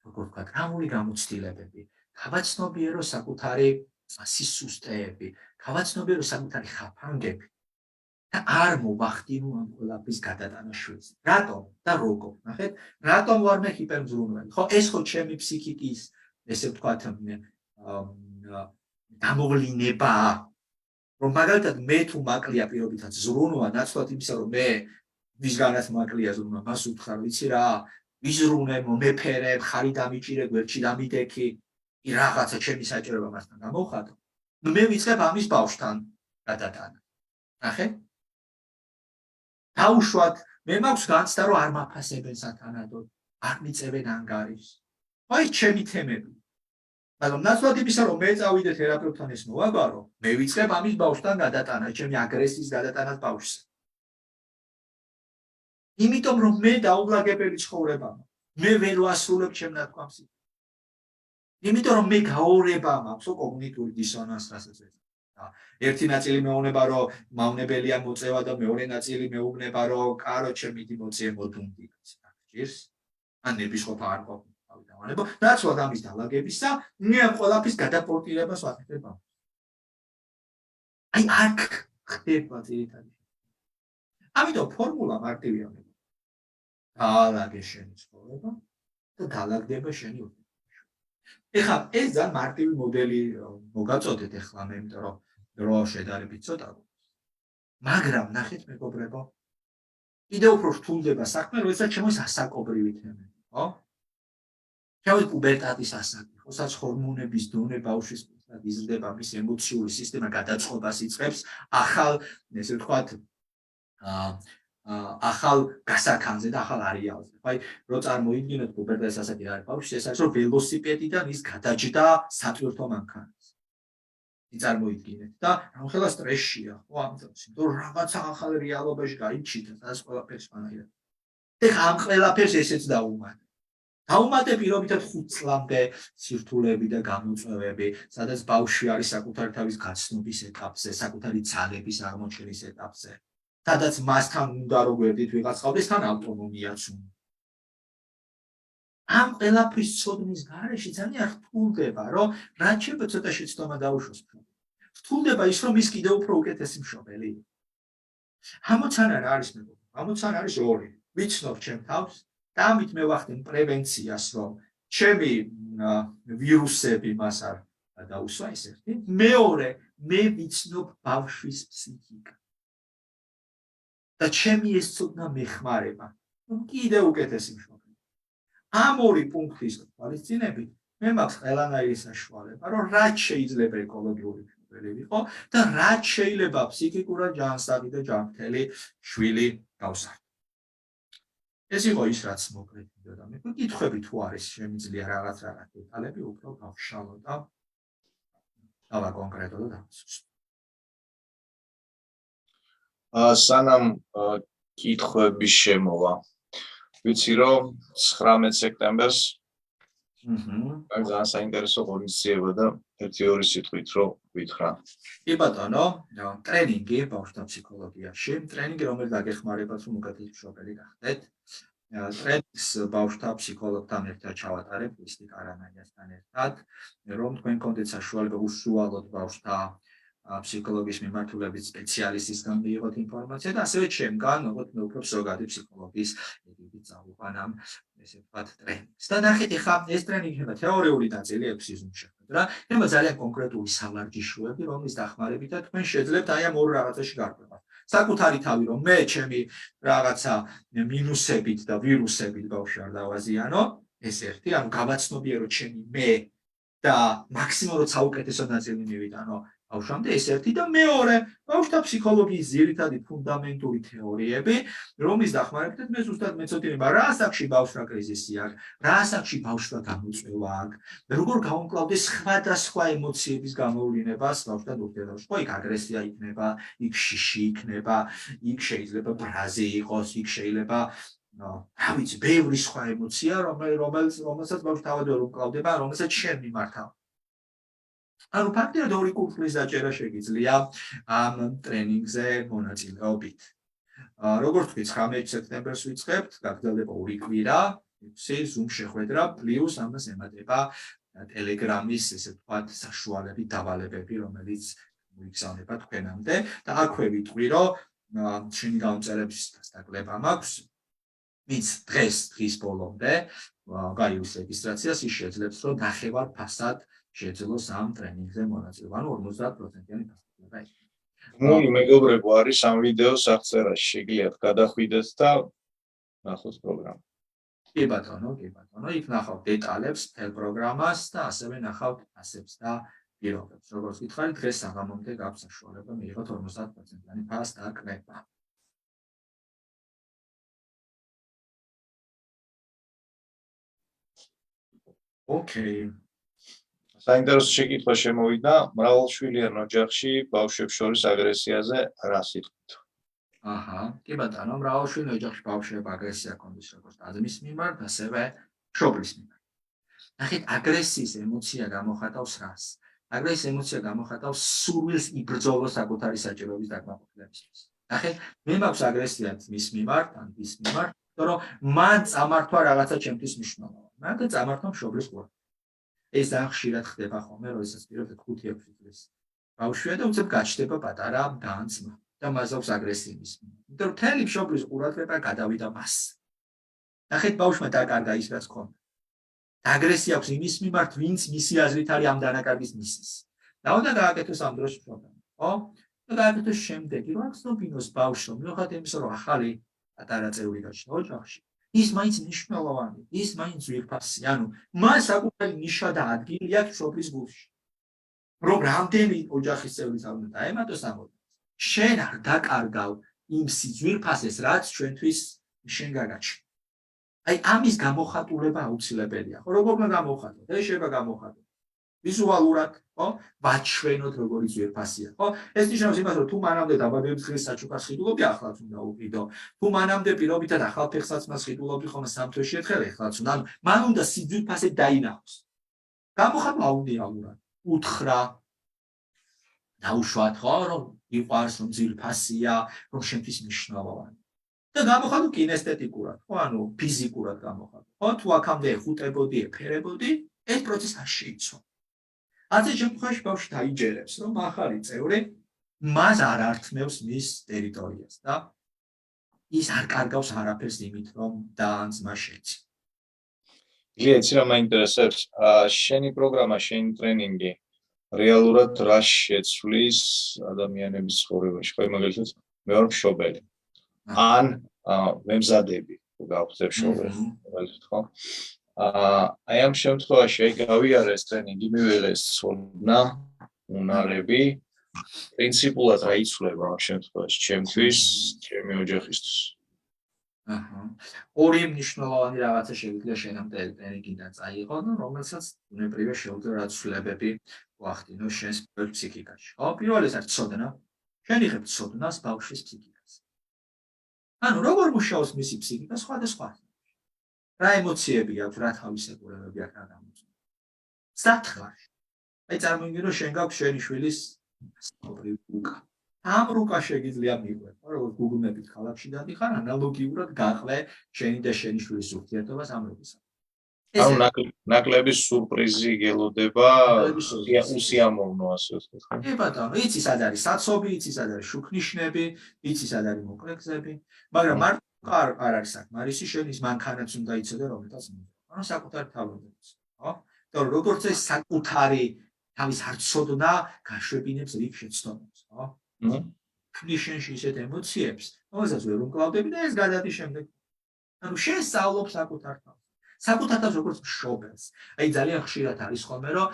[SPEAKER 1] როგორ ვთქვა, გრამული გამოცდილებები, გავაცნობიერო საკუთარი სისუსტეები, გავაცნობიერო საკუთარი ხაფანგები და არ მოვახდინო ამ ყველაფრის გადატანა შვილზე. რატომ და როგორ? ნახეთ, რატომ ვარ მე ჰიპერმზრუნველი? ხო, ეს ხო ჩემი ფსიქიკის, ესე ვთქვათ, გამოვლინება. რომ მაგალითად მე თუ მაკლია პირობითაც ზრუნვა, ნაცვლად იმისა, რომ მე ვისგანაც მაკლია ზრუნვა, მას უთხრა, ვიცი რა, ვიზრუნე, მომეფერებ, ხარი დამიჭირე, გვერდში დამიდექი, რაღაცა ჩემი საჭიროება მასთან გამოვხატო. მე ვიწყებ ამის ბავშვთან გადატანა. ნახეთ? დაუშვათ, მე მაქვს განცდა, რომ არ მაფასებენ სათანადოდ, არ მიწევენ ანგარიშს. აი ჩემი თემები. მაგრამ ნაცვლად იმისა, რომ მე წავიდე თერაპევტთან ეს მოვაბარო, მე ვიწყებ ამის ბავშვთან გადატანა, ჩემი აგრესიის გადატანას ბავშვზე. იმიტომ რომ მე დაუბრაგებელი ცხოვრება მაქვს, მე ვერ ვასრულებ ჩემ ნათქვამს. იმიტომ რომ მე გაორება მაქვს, კოგნიტური დისონანსი, რასაც ეძახი. ერთი ნაწილი მეუბნება, რომ მავნებელია მოწევა და მეორე ნაწილი მეუბნება, რომ კაროჩე მიდი მოწიე მოდუნდი. ჭირს? ან ნებისყოფა არ ყოფილი დავანებო. ნაცვლად ამის დალაგებისა, მე ყველაფრის გადაპორტირებას ვაკეთებ. აი აქ ხდება ძირითადად. ამიტომ ფორმულა მარტივია. დაალაგე შენი ცხოვრება და დაალაგდება შენი ურთიერთობა. ეხლა ეს ძალიან მარტივი მოდელი მოგაწოდეთ ეხლა მე, იმიტომ რომ დრო შედარებით ცოტა. მაგრამ ნახეთ მეგობრებო, კიდევ უფრო რთულდება საქმე, როდესაც ჩემს ასაკობრივი თემები, ხო? ჩემს პუბერტატის ასაკი, ხოსაც ჰორმონების დონე ბავშვის მხრიდან იზრდება, მის ემოციური სისტემა გადაწყობას იწყებს, ახალ, ესე ვთქვათ, ახალ გასაქანზე და ახალ არეალზე. აი, რო წარმოიდგინოთ პუბერტატის ასაკი არის ბავშვი, ეს არის რომ ველოსიპედიდან ის გადაჯდა სატვირთო მანქანაზე. წარმოიდგინეთ და ამხელა სტრესშია, ხო, ამიტომ, თუ რაღაცა ახალ რეალობაში გაიჩიტა, სადაც ყველაფერს მანაირად. ეხლა ამ ყველაფერს ესეც დაუმატე. დაუმატე პირობითად 5 წლამდე სირთულეები და გამოწვევები, სადაც ბავშვი არის საკუთარი თავის გაცნობის ეტაპზე, საკუთარი ძალების აღმოჩენის ეტაპზე. სადაც მასთან უნდა რომ გვერდით ვიღაც ყავდეს, თან ავტონომიაც უნდა. ამ ყველაფრის ცოდნის გარეშე ძალიან რთულდება, რომ რაც შეიძლება ცოტა შეცდომა დაუშვოს. რთულდება ის, რომ ის კიდევ უფრო უკეთესი მშობელი. ამოცანა რა არის მეგობრებო? ამოცანა არის ორი. ვიცნობ ჩემ თავს და ამით მე ვახდენ პრევენციას, რომ ჩემი ვირუსები მას არ დაუსვა ეს ერთი. მეორე, მე ვიცნობ ბავშვის ფსიქიკა. და ჩემი ეს ცოდნა მეხმარება, რომ კიდევ უკეთესი მშობელი. ამ ორი პუნქტის თვალისწინებით მე მაქვს ყველანაირი საშუალება, რომ რაც შეიძლება ეკოლოგიური მშობელი ვიყო და რაც შეიძლება ფსიქიკურად ჯანსაღი და ჯანმრთელი შვილი გავსარდო. ეს იყო ის, რაც მოკლედ მინდოდა მე. კითხვები თუ არის, შემიძლია რაღაც დეტალები უფრო გავშალო და დავაკონკრეტო და დავასრულო.
[SPEAKER 2] სანამ კითხვების შემოვა. ვიცი რომ 19 სექტემბერს აქ ძალიან საინტერესო ღონისძიება და 1-2 სიტყვით რომ ვითხრა.
[SPEAKER 1] კი ბატონო, ტრენინგი ბავშვთა ფსიქოლოგიაში, ტრენინგი რომელიც დაგეხმარებათ რომ უკეთესი მშობელი გახდეთ. ტრენინგს ბავშვთა ფსიქოლოგთან ერთად ჩავატარებ ისტი კარანაიასთან ერთად, რომ თქვენ გქონდეთ საშუალება უშუალოდ ბავშვთა ფსიქოლოგიის მიმართულებით სპეციალისტისგან მიიღოთ ინფორმაცია და ასევე ჩემგან, როგორც მე უფრო ზოგადი ფსიქოლოგიის ედიტით წავუყანამ, ესე ვთქვათ, ტრენინგს. და ნახეთ, ეხლა ეს ტრენინგი ხება თეორიული ნაწილი 6 ზუმში შეხვედრა, ხება ძალიან კონკრეტული სამარჯიშოები, რომლის დახმარებითაც თქვენ შეძლებთ აი ამ ორ რაღაცაში გარკვევა. საკუთარი თავი რომ მე ჩემი რაღაცა მინუსებით და ვირუსებით ბავშვი არ დავაზიანო, ეს ერთი, ანუ გავაცნობიერო ჩემი მე და მაქსიმალურად საუკეთესო ნაწილი მივიტანო ბავშვამდე, ეს ერთი და მეორე, ბავშვთა ფსიქოლოგიის ძირითადი ფუნდამენტური თეორიები, რომლის დახმარებითაც მე ზუსტად მეცოდინება, რა ასაკში ბავშვთა კრიზისი აქვს, რა ასაკში ბავშვთა გამოწვევა აქვს, როგორ გავუმკლავდეს სხვადასხვა ემოციების გამოვლინებას ბავშვთან ურთიერთობაში. ხო, იქ აგრესია იქნება, იქ შიში იქნება, იქ შეიძლება ბრაზი იყოს, იქ შეიძლება რა ვიცი, ბევრი სხვა ემოცია, რომელსაც ბავშვი თავად ვერ უმკლავდება, რომელსაც შენ მიმართავ. ანუ ფაქტიურად 2 კურსის დაჭერა შეგიძლია ამ ტრენინგზე მონაწილეობით. როგორც ვთქვი, 19 სექტემბერს ვიწყებთ, გაგრძელდება 2 კვირა, 6 ზუმ შეხვედრა, პლუს ამას ემატება ტელეგრამის, ესე ვთქვათ, საშუალებით დავალებები, რომელიც მოიგზავნება თქვენამდე და აქვე ვიტყვი, რომ შენი გამომწერების დასაკლება მაქვს. ვინც დღის ბოლომდე გაიუს რეგისტრაციას, ის შეძლებს, რომ ნახევარ ფასად შეძლოს ამ ტრენინგზე მონაწილეობა, ანუ 50%-იანი დასაკლება იქნება.
[SPEAKER 2] ნუ მეგობრებო, არის ამ ვიდეოს აღწერაში, შეგიძლიათ გადახვიდეთ და ნახოთ პროგრამა.
[SPEAKER 1] კი ბატონო, იქ ნახავთ დეტალებს მთელ პროგრამას და ასევე ნახავთ ფასებს და პირობებს. როგორც გითხარით, დღეს საღამომდე გაქვს საშუალება მიიღოთ 50%-იანი დასაკლება. ოკეი.
[SPEAKER 2] საინტერესო შეკითხვა შემოვიდა, მრავალშვილიან ოჯახში ბავშვებს შორის აგრესიაზე რა სიტყვით?
[SPEAKER 1] აჰა, კი ბატონო, მრავალშვილიან ოჯახში ბავშვებს აგრესია კონდეს როგორც აზმის მიმართ, ასევე მშობლის მიმართ. ნახეთ, აგრესიის ემოცია გამოხატავს რას? აგრე ეს ემოცია გამოხატავს სურვილს იბრძოლო საკუთარი საჭიროების დაკმაყოფილებისთვის. ნახეთ, მე მაქვს აგრესია მის მიმართ, ან ის მიმართ, რომ მან წამართვა რაღაცა ჩემთვის მნიშვნელოვანი. მაგრამ წამართვა მშობლის ყურადღება. ეს ძალიან ხშირად ხდება ხოლმე, როდესაც პირობთ 5-6 წლის ბავშვია და უცებ გაჩნდება პატარა დაანცმა და მას აქვს აგრესია მის მიმართ. იმიტომ რომ მთელი მშობლის ყურადღება გადავიდა მას. ნახეთ, ბავშვმა დაკარგა ის რაც ჰქონდა. აგრესია აქვს იმის მიმართ, ვინც მისი აზრით არის ამ დანაკარგის მისის. და უნდა გააკეთოს ამ დროს პრობლემა, ხო? და გააკეთოს შემდეგი, რომ ახსნობინოს ბავშვს, მიუხედავად იმისა, რომ ახალი პატარა წევრი გაჩნდა ოჯახში, ის მაინც მნიშვნელოვანი, ის მაინც ძვირფასი, ანუ მას საკუთარი ნიშა და ადგილი აქვს მშობლის გულში. რომ რამდენი ოჯახის წევრი უნდა დაემატოს ამ ოჯახს, შენ არ დაკარგავ იმ სიძვირფასეს, რაც ჩვენთვის შენ გაგაჩნდა. აი ამის გამოხატულება აუცილებელია. ხო, როგორ უნდა გამოხატოთ? ეს შეიძლება გამოხატოთ ვიზუალურად, ხო? ვაჩვენოთ როგორი ძვირფასია, ხო? ეს ნიშნავს იმას, რომ თუ მანამდე დაბადების დღის საჩუქარ სხიდულობდი, ახლაც უნდა უყიდო. თუ მანამდე პირობითად ახალ ფეხსაცმელს სხიდულობდი ხოლმე 3 თვეში ერთხელ, ახლაც უნდა. ანუ მან უნდა სიძვირფასე დაინახოს. გამოხატვა აუდიალურად, უთხრა, დაუშვათ, ხო, რომ იყვარს, რომ ძვირფასია, რომ შენთვის მნიშვნელოვანი. და გამოხატო კინესთეტიკურად, ხო, ანუ ფიზიკურად გამოხატო. ხო, თუ აქამდე ეხუტებოდი, ეფერებოდი, ეს პროცესი არ შეიცვალა. ასე შემთხვევაში ბავშვი დაიჯერებს, რომ ახალი წევრი მას არ ართმევს მის ტერიტორიას და ის არ კარგავს არაფერს იმით, რომ დაანცმა შეცი.
[SPEAKER 2] იცი რა მაინტერესებს, შენი პროგრამა, შენი ტრენინგი რეალურად რა შეცვლის ადამიანების ცხოვრებაში, ხო, მაგალითად, მე ვარ მშობელი. ან მემზადები, თუ გავხდებ შობელი, მაგალითად, ხო? აი ამ შემთხვევაში აი გავიარე ეს ტრენინგი, მივიღე ეს ცოდნა, უნარები, პრინციპულად რა იცვლება ამ შემთხვევაში ჩემთვის, ჩემი ოჯახისთვის.
[SPEAKER 1] ორი მნიშვნელოვანი რაღაცა შეგვიძლია შენ ამ ტრენინგიდან წაიღო, რომელსაც უნებრივია შეუძლია რა ცვლილებები ვახდინო შენს ფსიქიკაში. ხო, პირველ ეს არის ცოდნა. შენ იღებ ცოდნას ბავშვის ფსიქიკაზე. ანუ როგორ მუშაობს მისი ფსიქიკა სხვადასხვა. რა ემოციები აქვს, რა თავისებურებები აქვს რა გამოწვევა. საფრთხე. აი წარმოვიდგინე რომ შენ გაქვს შენი შვილის რუკა. ამ რუკა შეგიძლია მიყვე, როგორც გუგლმებით ქალაქში დადიხარ, ანალოგიურად გაყლე შენი და შენი შვილის ურთიერთობას ამ რუკის.
[SPEAKER 2] ანუ ნაკლების სურპრიზი გელოდება, უსიამოვნო ასე ვთქვათ.
[SPEAKER 1] კი ბატონო, იცი სად არის საცობი, იცი სად არის შუქნიშნები, იცი სად არის მოკლეგზები, მაგრამ მარტო არ არის საკმარისი, შენ ის მანქანაც უნდა იცოდე, რომელთაც მიიღო. ანუ საკუთარი თავადაც, ხო? და როგორც ეს საკუთარი თავის არცოდნა გაშვებინებს რიგ შეცდომებს, ხო? ნიშნში ისეთ ემოციებს, რომელსაც ვერ უმკლავდები და ეს გადადის შემდეგ. ანუ შენ სწავლობ საკუთარ თავს. საკუთარ თავს როგორც მშობელს. აი ძალიან ხშირად არის ხოლმე, რომ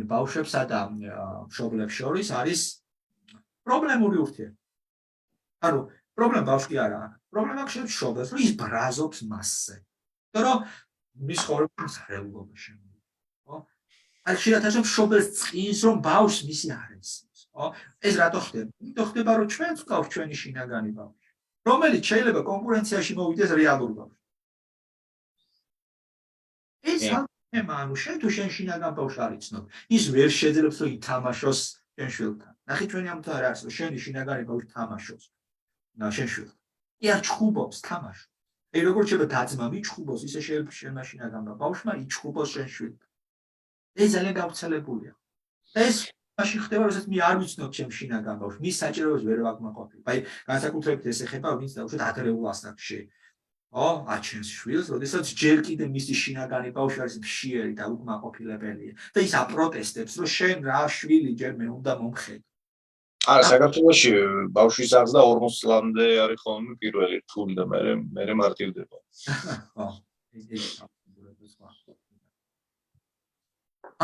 [SPEAKER 1] ბავშვებსა და მშობლებს შორის არის პრობლემური ურთიერთობა. ანუ პრობლემა ბავშვი არა აქვს. პრობლემა აქვს მშობელს, რომ ის ბრაზობს მასზე. იმიტომ რომ მის ცხოვრებაში სარეულობა შემოდის, ხო? აი ხშირად ასე მშობელს წინს, რომ ბავშვს მისი არ ესმის, ხო? ეს რატო ხდება? იმიტომ ხდება, რომ ჩვენც გვყავს ჩვენი შინაგანი ბავშვი, რომელიც შეიძლება კონკურენციაში მოვიდეს რეალურ ბავშვს. ეს თემა, ანუ შენ თუ შენ შინაგან ბავშვს არ იცნობ, ის ვერ შეძლებს რომ ითამაშოს შენ შვილთან. ნახე ჩვენი ამიტომ არ არის, რომ შენი შინაგანი ბავშვი თამაშობს. შენ შვილთან. კი არ ჩხუბობს თამაშს. აი როგორც შეიძლება დაძმა მიჩხუბოს, ისე შეიძლება შენ შინაგან ბავშვმა იჩხუბოს შენ შვილთან. ეს ძალიან გავრცელებულია. ეს მაშინ ხდება, როდესაც მე არ ვიცნობ ჩემ შინაგან ბავშვს, მის საჭიროებას ვერ ვაკმაყოფილებ. აი განსაკუთრებით ეს ეხება ვინც დაუშვათ ადრეულ ასაკში. ო, აჩენს შვილს, როდესაც ჯერ კიდე მისი შინაგანი ბავშვი არის მშიერი და უკმაყოფილებელია და ის აპროტესტებს, რომ შენ რა შვილი ჯერ მე უნდა მომხედო.
[SPEAKER 2] არა, საქართველოში ბავშვის აღზრდა 40 წლამდე არის ხოლმე პირველი რთული და მე მარტივდება.
[SPEAKER 1] ხო,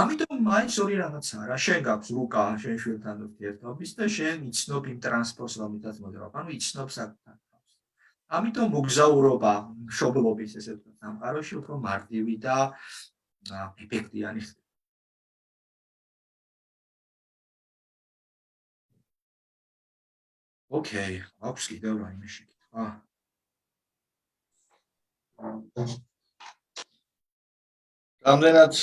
[SPEAKER 1] ამიტომ მაინც ორი რაღაცაა რა, შენ გაქვს რუკა შენ შვილთან ურთიერთობის და შენ იცნობ იმ ტრანსპორტს, რომელსაც მოძრაობ, ანუ იცნობ საკუთარ თავს. ამიტომ მოგზაურობა მშობლობის ესე ვთქვათ სამყაროში უფრო მარტივი და ეფექტიანი ხდება. ოკეი, აქვს კიდევ რაიმე შეკითხვა?
[SPEAKER 2] რამდენად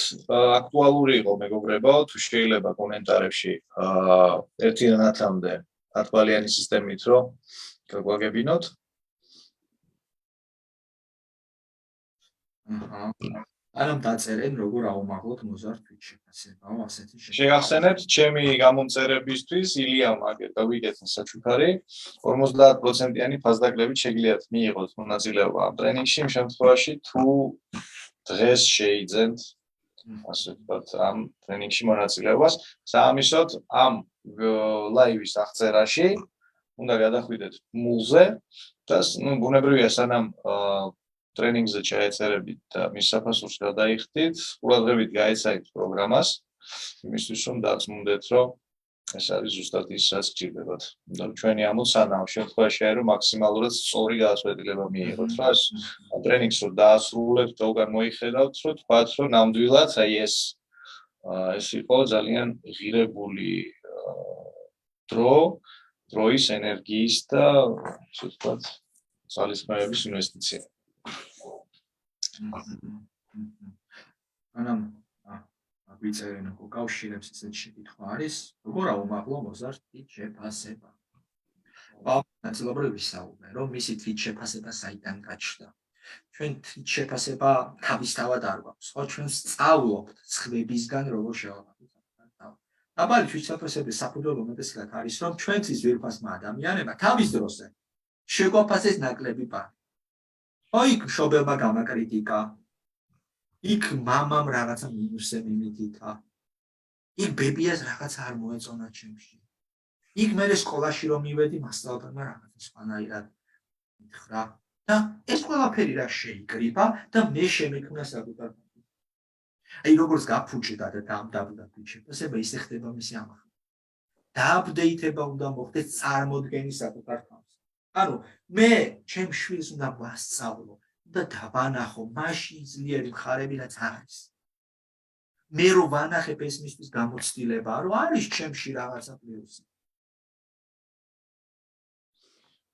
[SPEAKER 2] აქტუალური იყო მეგობრებო, თუ შეიძლება კომენტარებში ერთი ნათამდე 10 ბალიანი სისტემით რომ გაგვაგებინოთ.
[SPEAKER 1] ანამ დაწერენ როგორ აუმაღლოთ მოზარდ შეფასებაო ასეთი
[SPEAKER 2] შეგახსენებთ ჩემი გამომწერებისთვის ილიამ გავიგეთ საჩუქარი 50%-იანი ფასდაკლებით შეგიძლიათ მიიღოთ მონაწილეობა ამ ტრენინგში იმ შემთხვევაში თუ დღეს შეიძენთ ასე ვთქვათ ამ ტრენინგში მონაწილეობას საამისოდ ამ ლაივის აღწერაში უნდა გადახვიდეთ მულზე და ბუნებრივია სანამ ტრენინგზე ჩაეწერებით და მის საფასურს გადაიხდით, ყურადღებით გაეცადეთ პროგრამას, იმისთვის რომ დარწმუნდეთ, რომ ეს არის ზუსტად ის, რაც გჭირდებათ. და ჩვენი ამოცანა ამ შემთხვევაში არის, რომ მაქსიმალურად სწორი გადაწყვეტილება მიიღოთ, რა ეს ტრენინგს რომ დაასრულებთ და უკან მოიხედავთ, რომ თქვათ, რომ ნამდვილად აი ეს იყო ძალიან ღირებული დროის, ენერგიის და ასე ვთქვათ, ძალისხმევების ინვესტიცია.
[SPEAKER 1] ანამ ვიწერენ უკავშირებს ესეთ შეკითხვა არის როგორ აუმაღლო მოზარდ თვით შეფასება ნაწილობრივ ვისაუბრე რომ მისი თვით შეფასება საიდან გაჩნდა ჩვენ თვით შეფასება თავისთავად არ გვაქვს ხო ჩვენ სწავლობთ სხვებისგან როგორ შევავხატოთ დაბალი თვით შეფასების საფუძველი უმეტესად არის რომ ჩვენთვის ძვირფასმა ადამიანებმა თავის დროზე შეგვაფასეს ნაკლები პარი იქ მშობელმა გამაკრიტიკა იქ მამამ რაღაცა მინუსზე მიმიტიტა იქ ბებიას რაღაც არ მოეწონა ჩემში იქ მე სკოლაში რომ მივედი მასწავლებელმა რაღაცა სხვანაირად მითხრა და ეს ყველაფერი რა შეიკრიბა და მე შემექმნა საკუთარ აი როგორც გაფუჭდა და დამდაბდა თვითშეფასება ისე ხდება მისი ამახა დააპდეიტება უნდა მოხდეს წარმოდგენის საკუთარ თავს ანუ მე ჩემ შვილს უნდა ვასწავლო და დავანახო მაშინ ძლიერი მხარები რაც არის მე რო ვანახებ ეს მისთვის გამოცდილება რომ არის ჩემში რაღაცა პლუსი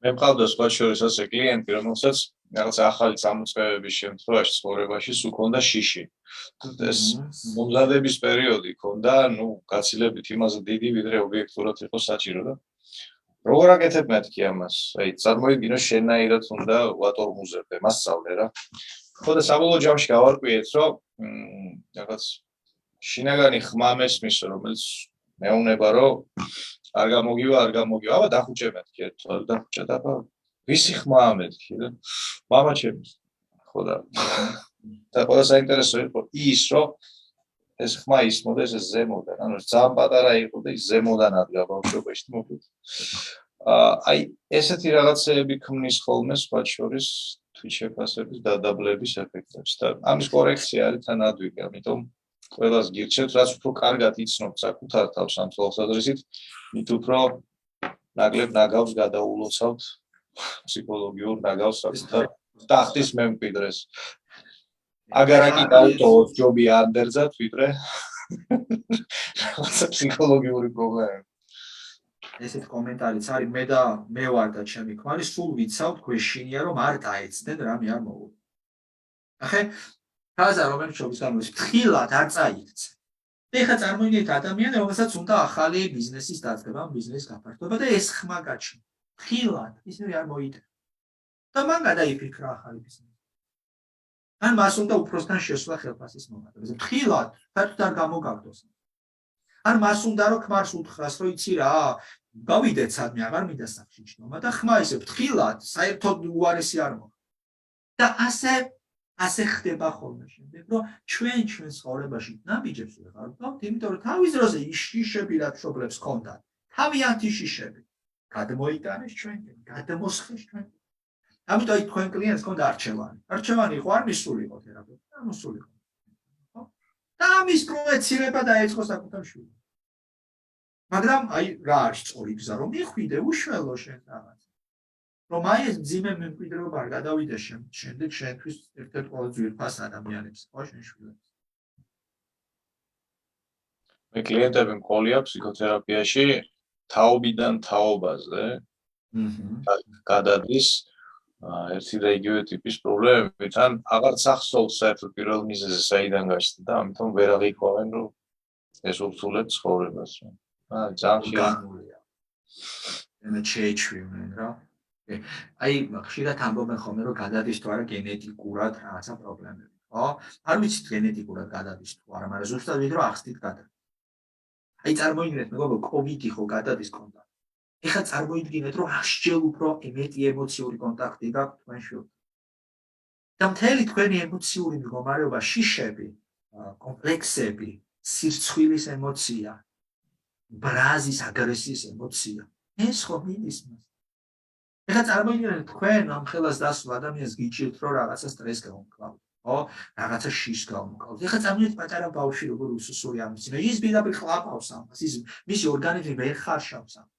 [SPEAKER 2] მე მყავდა სხვა შორის ასე კლიენტი რომელსაც რაღაც ახალი წამოწყებების შემთხვევაში ცხოვრებაში სულ ჰქონდა შიში ეს მომზადების პერიოდი ჰქონდა ნუ გაცილებით იმაზე დიდი ვიდრე ობიექტურად იყო საჭირო და როგორ აკეთებ მეთქი ამას? აი, წარმოიდგინო შენაირად უნდა ვატორმუზებდე, მასწავლე რა. ხო და საბოლოო ჯამში გავარკვიეთ, რომ რაღაც შინაგანი ხმა მესმის, რომელიც მეუნება, რომ არ გამოგივა. აბა დახუჭე მეთქი ერთვარ, დახუჭე და ვისი ხმაა მეთქი და მამა ჩემი. ხო და ყველა საინტერესო იყო ის, რომ ეს ხმა ისმოდა ეს ზემოდან, ანუ ძალიან პატარა იყო და ის ზემოდან ადგა ბავშვობაში მოკლედ. აი ესეთი რაღაცეები ქმნის ხოლმე სხვა შორის თვით შეფასების დადაბლების ეფექტებს და ამის კორექცია არის თან ადვილი, ამიტომ ყველას გირჩევთ, რაც უფრო კარგად იცნობთ საკუთარ თავს ამ თვალსაზრისით, მით უფრო ნაკლებ ნაგავს გადაულოცავთ ფსიქოლოგიურ ნაგავს საკუთარ ტახტის მემკვიდრეს. აგარაკი დაუტოვოთ ჯობი ანდერძად ვიდრე ფსიქოლოგიური პრობლემა.
[SPEAKER 1] ესეთ კომენტარიც არის მე ვარ და ჩემი ქმარი სულ ვიცავთ გვეშინია რომ არ დაეცდნენ რამე არ მოუღო. ახე ფაზა რომელიც შობის გამოდის ფრთხილად არ წაიქცე. და ეხლა წარმოიდგინეთ ადამიანი რომელსაც უნდა ახალი ბიზნესის დაწყება, ბიზნესის გაფართოება და ეს ხმა გაჩნდა. ფრთხილად ისე არ მოიდება. და მან გადაიფიქრა ახალი ბიზნესი. ან მას უნდა უფროსთან შესვლა ხელფასის მომატებაზე. ფრთხილად საერთოდ არ გამოგაგდოს. ან მას უნდა რომ ქმარს უთხრას რომ იცი რა გავიდეთ სადმე აღარ მინდა სახში ჩნომა და ხმა ისე ფრთხილად საერთოდ უარესი არ მოხდა. და ასე ხდება ხოლმე შემდეგ რომ ჩვენ ცხოვრებაში ნაბიჯებს ვეღარ ვყავთ, იმიტომ რომ თავის დროზე შიშები რაც მშობლებს ჰქონდათ, თავიანთი შიშები გადმოიტანეს ჩვენკენ, გადმოსხეს ჩვენკენ. ამიტომ აი თქვენ კლიენტს ჰქონდა არჩევანი. არჩევანი იყო არ მისულიყო თერაპევტი, არ მოსულიყო. ხო? და ამის პროექცირება დაეწყო საკუთარ შვილს. მაგრამ აი რა არის სწორი გზა რომ მიხვიდე უშველო შენ რაღაც. რომ აი ეს მძიმე მემკვიდრეობა არ გადავიდე შემდეგ შენთვის ერთ-ერთ ყველაზე ძვირფას ადამიანებს, ხო შენ შვილებს.
[SPEAKER 2] მე კლიენტები მყოლია ფსიქოთერაპიაში თაობიდან თაობაზე. გადადის ერთი და იგივე ტიპის პრობლემებით, ან აღარც ახსოვს საერთოდ პირველ მიზეზზე საიდან გაჩნდა და ამიტომ ვერ აღიქვამენ, რომ ეს ურთულეთ ცხოვრებას. ძალიან
[SPEAKER 1] განულია. ენა შეეჩვევენ რა. აი, ხშირად ამბობენ ხოლმე, რომ გადადის თუ არა გენეტიკურად რაღაცა პრობლემები, ხო? არ ვიცით გენეტიკურად გადადის თუ არა, მაგრამ ზუსტად ვიდრე ახსნით გადადის. აი, წარმოიდგინეთ, მეგობრო, COVID-ი ხო გადადის კონტაქტი. ეხლა წარმოიდგინეთ, რომ 100-ჯერ უფრო მეტი ემოციური კონტაქტი გაქვთ თქვენ შვილთან. და მთელი თქვენი ემოციური მდგომარეობა, შიშები, კომპლექსები, სირცხვილის ემოცია, ბრაზის აგრესიის ემოცია, ეს ხო მიდის მას. ეხლა წარმოიდგინეთ, თქვენ ამ ხელას დასულ ადამიანს გიჭირთ, რომ რაღაცა სტრესს გაუმკლავთ, ხო? რაღაცა შიშს გაუმკლავთ. ეხლა წარმოიდგინეთ პატარა ბავშვი როგორ უსუსური ამისინა, ის პირდაპირ ხლაპავს ამას, ის მისი ორგანიზმი ვერ ხარშავს ამას.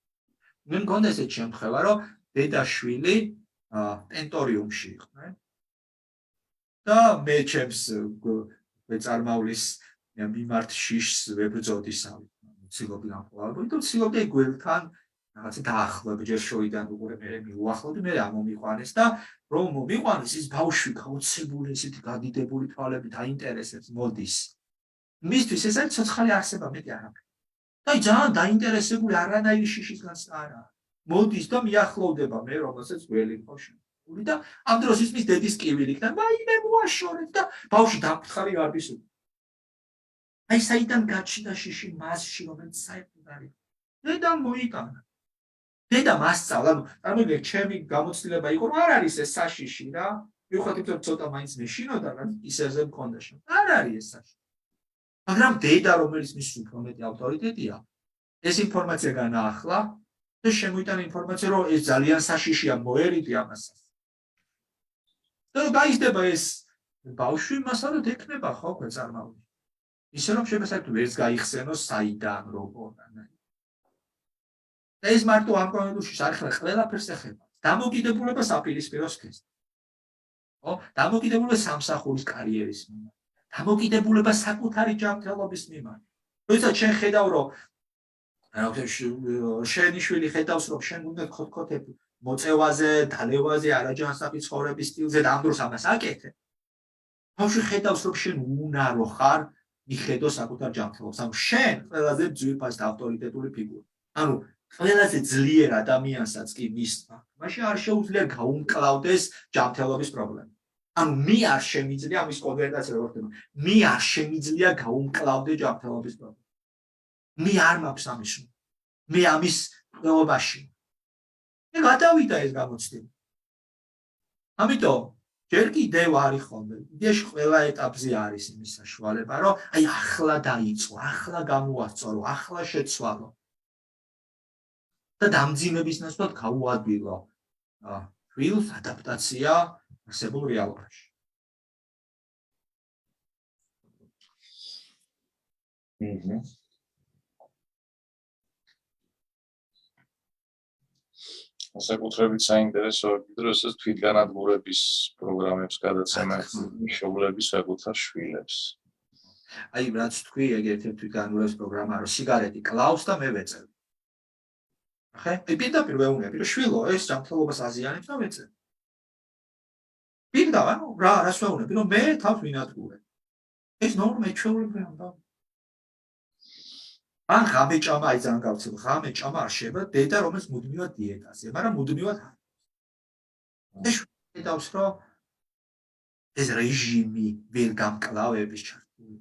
[SPEAKER 1] მე მგონდა ესეთ შემთხვევა, რომ დედა-შვილი ტენტორიუმში იყვნენ და მე ჩემს მეწარმავლის მიმართ შიშს ვებრძოდი სამი. ცდილობდი გამყოლავებოდი და ცდილობდი გველთან რაღაცა დაახლოება, ჯერ შორიდან უყურე მე მიუახლოვდი, მე ამომიყვანეს და რომ მომიყვანეს ის ბავშვი გაოცებული, ესეთი გადიდებული თვალებით აინტერესებს, მოდის. მისთვის ეს არის ცოცხალი არსება, მეტი არაფერი. და ძალიან დაინტერესებული არანაირი შიშის განცდა არა. მოდის და მიახლოვდება მე, რომელსაც გველი ხო შემოული და ამ დროს ის მის დედის კივილი იქნა, მაიმე მოაშორეთ და ბავშვი დამფრთხარი გარბის. აი საიდან გაჩნდა შიში მასში, რომელიც საერთოდ არის. დედამ მოიტანა. დედა მასწავლა, წარმოიდგინე, ჩემი გამოცდილება იყო, რომ არ არის ეს საშიში რა. მიუხედავად იმისა, ცოტა მაინც მეშინოდა, რა ისერზე მქონდა შენ. არ არის ეს საშიში. მაგრამ დედა, რომელიც მის უფრო მეტი ავტორიტეტია, ეს ინფორმაცია განაახლა და შემოიტანა ინფორმაცია, რომ ეს ძალიან საშიშია, მოერიდი ამას. და გაიზრდება ეს ბავშვი, მასალად ექნება ხო ქვეწარმავლში. ისე რომ შეიძლება საერთოდ ვერც გაიხსენოს საიდან როგორ. და ეს მარტო ამ კონტექსტში არ ხარ ყველაფერს ეხება. დამოკიდებულებას აპირისპიროს ქეს. ხო? დამოკიდებულება სამსახურის კარიერის მიმართ. დამოკიდებულება საკუთარი ჯანმრთელობის მიმართ. როდესაც შენ ხედავ, რომ შენი შვილი ხედავს, რომ შენ უნდა ხოთქოთები მოწევაზე, დალევაზე, არაჯანსაღი ცხოვრების სტილზე და ამ დროს ამას აკეთებ. ბავშვი ხედავს, რომ შენ უნარო ხარ, მიხედო საკუთარ ჯანმრთელობას. ანუ შენ ყველაზე ძვირფას და ავტორიტეტული ფიგურა. ანუ ყველაზე ძლიერ ადამიანსაც კი მისმა, მაშინ არ შეუძლია გაუმკლავდეს ჯანმრთელობის პრობლემა. ანუ მე არ შემიძლია ამის კონვერტაცია როგორ ხდება. მე არ შემიძლია გაუმკლავდე ჯანმრთელობის პრობლემა. მე არ მაქვს ამის. მე ამის ყველობაში. მე გადავიდა ეს გამოცდილება. ამიტომ ჯერ კიდევ არის ხოლმე. იდეაში ყველა ეტაპზე არის იმის საშუალება, რომ აი ახლა დაიწყო, ახლა გამოასწორო, ახლა შეცვალო. და დამძიმების ნაცვლად გაუადვილო შვილს ადაპტაცია არსებულ რეალობაში.
[SPEAKER 2] საკუთრებით საინტერესო ვიდროსაც თვითგანადგურების პროგრამებს გადაცემა მშობლების საკუთარ შვილებს.
[SPEAKER 1] აი რაც თქვი, ეგ ერთ-ერთი თვითგანადგურების პროგრამაა, რომ სიგარეტი კლავს და მე ვეწევ. ახლა პირდაპირ ვეუბნები, რომ შვილო, ეს ჯანმრთელობას აზიანებს და ვეწევ. პირდაპირ, ანუ რა, რას ვეუბნები, რომ მე თავს ვინადგურებ. ეს ნორმა ჩვეულებრივია და ან ღამე ჭამა, აი ძალიან გავცილო, ღამე ჭამა არ შეება დედა, რომელიც მუდმივად დიეტაზე, მაგრამ მუდმივად არ. ეს ხედავს, რომ ეს რეჟიმი ვერ გამკლავების ჩართული.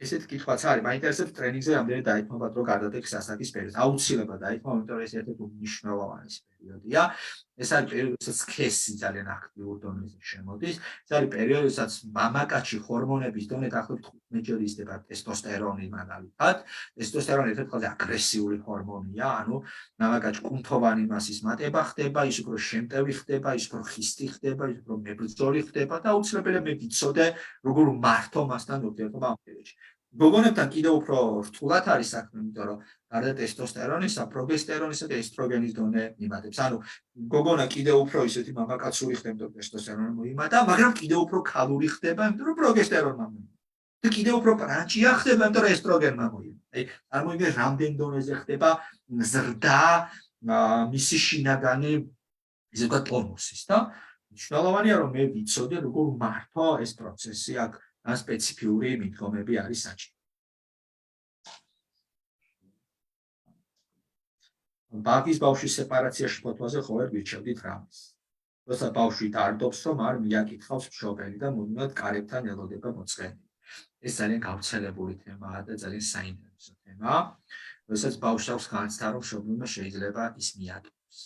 [SPEAKER 1] ესეთ კითხვაც არის, მაინტერესებს ტრენინგზე რამდენი დაითმობათ, რომ გადადეკს ასაკის პერიოდს. აუცილებლად დაითმო, იმიტომ რომ ეს ერთ-ერთი უმნიშვნელოვანესი პერიოდია. ეს არის პერიოდი, როდესაც სქესი ძალიან აქტიურ დონეზე შემოდის. ეს არის პერიოდი, როდესაც მამაკაცში ჰორმონების დონე დაახლოებით 15 ჯერ იზრდება ტესტოსტერონი მაგალითად. ტესტოსტერონი ერთ-ერთი ყველაზე აგრესიული ჰორმონია, ანუ მამაკაცში კუნთოვანი მასის მატება ხდება, ის უფრო შემტევი ხდება, ის უფრო ხისტი ხდება, ის უფრო მებრძოლი ხდება და აუცილებელია მე ვიცოდე, როგორ მართო მასთან ურთიერთობა ამ პერიოდში. გოგონებთან კიდევ უფრო რთულად არის საქმე, იმიტომ რომ გარდა ტესტოსტერონისა, პროგესტერონისა და ესტროგენის დონე იმატებს. ანუ გოგონა კიდევ უფრო ისეთი მამაკაცური ხდება, რომ ტესტოსტერონი მოიმატა, მაგრამ კიდევ უფრო ქალური ხდება, იმიტომ რომ პროგესტერონმა მოიმატა. და კიდევ უფრო პრანჭია ხდება, იმიტომ რომ ესტროგენმა მოიმატა. აი, წარმოიდგინე, რამდენ დონეზე ხდება ზრდა მისი შინაგანი ისე ვთქვათ ტონუსის და მნიშვნელოვანია რომ მე ვიცოდე როგორ მართვა ეს პროცესი აქ ან სპეციფიური მიდგომები არის საჭირო. ბავშვის ბავშვის სეპარაციაში ფოთვაზე ხო ვერ გირჩევდით რამეს. როცა ბავშვი დარდობს, რომ არ მიაკითხავს მშობელი და მომდევნო კარებთან ელოდება მოწყენი. ეს ძალიან გავრცელებული თემაა და ძალიან საინტერესო თემაა. როდესაც ბავშვს აქვს განცდა, რომ მშობელმა შეიძლება ის მიაკითხოს.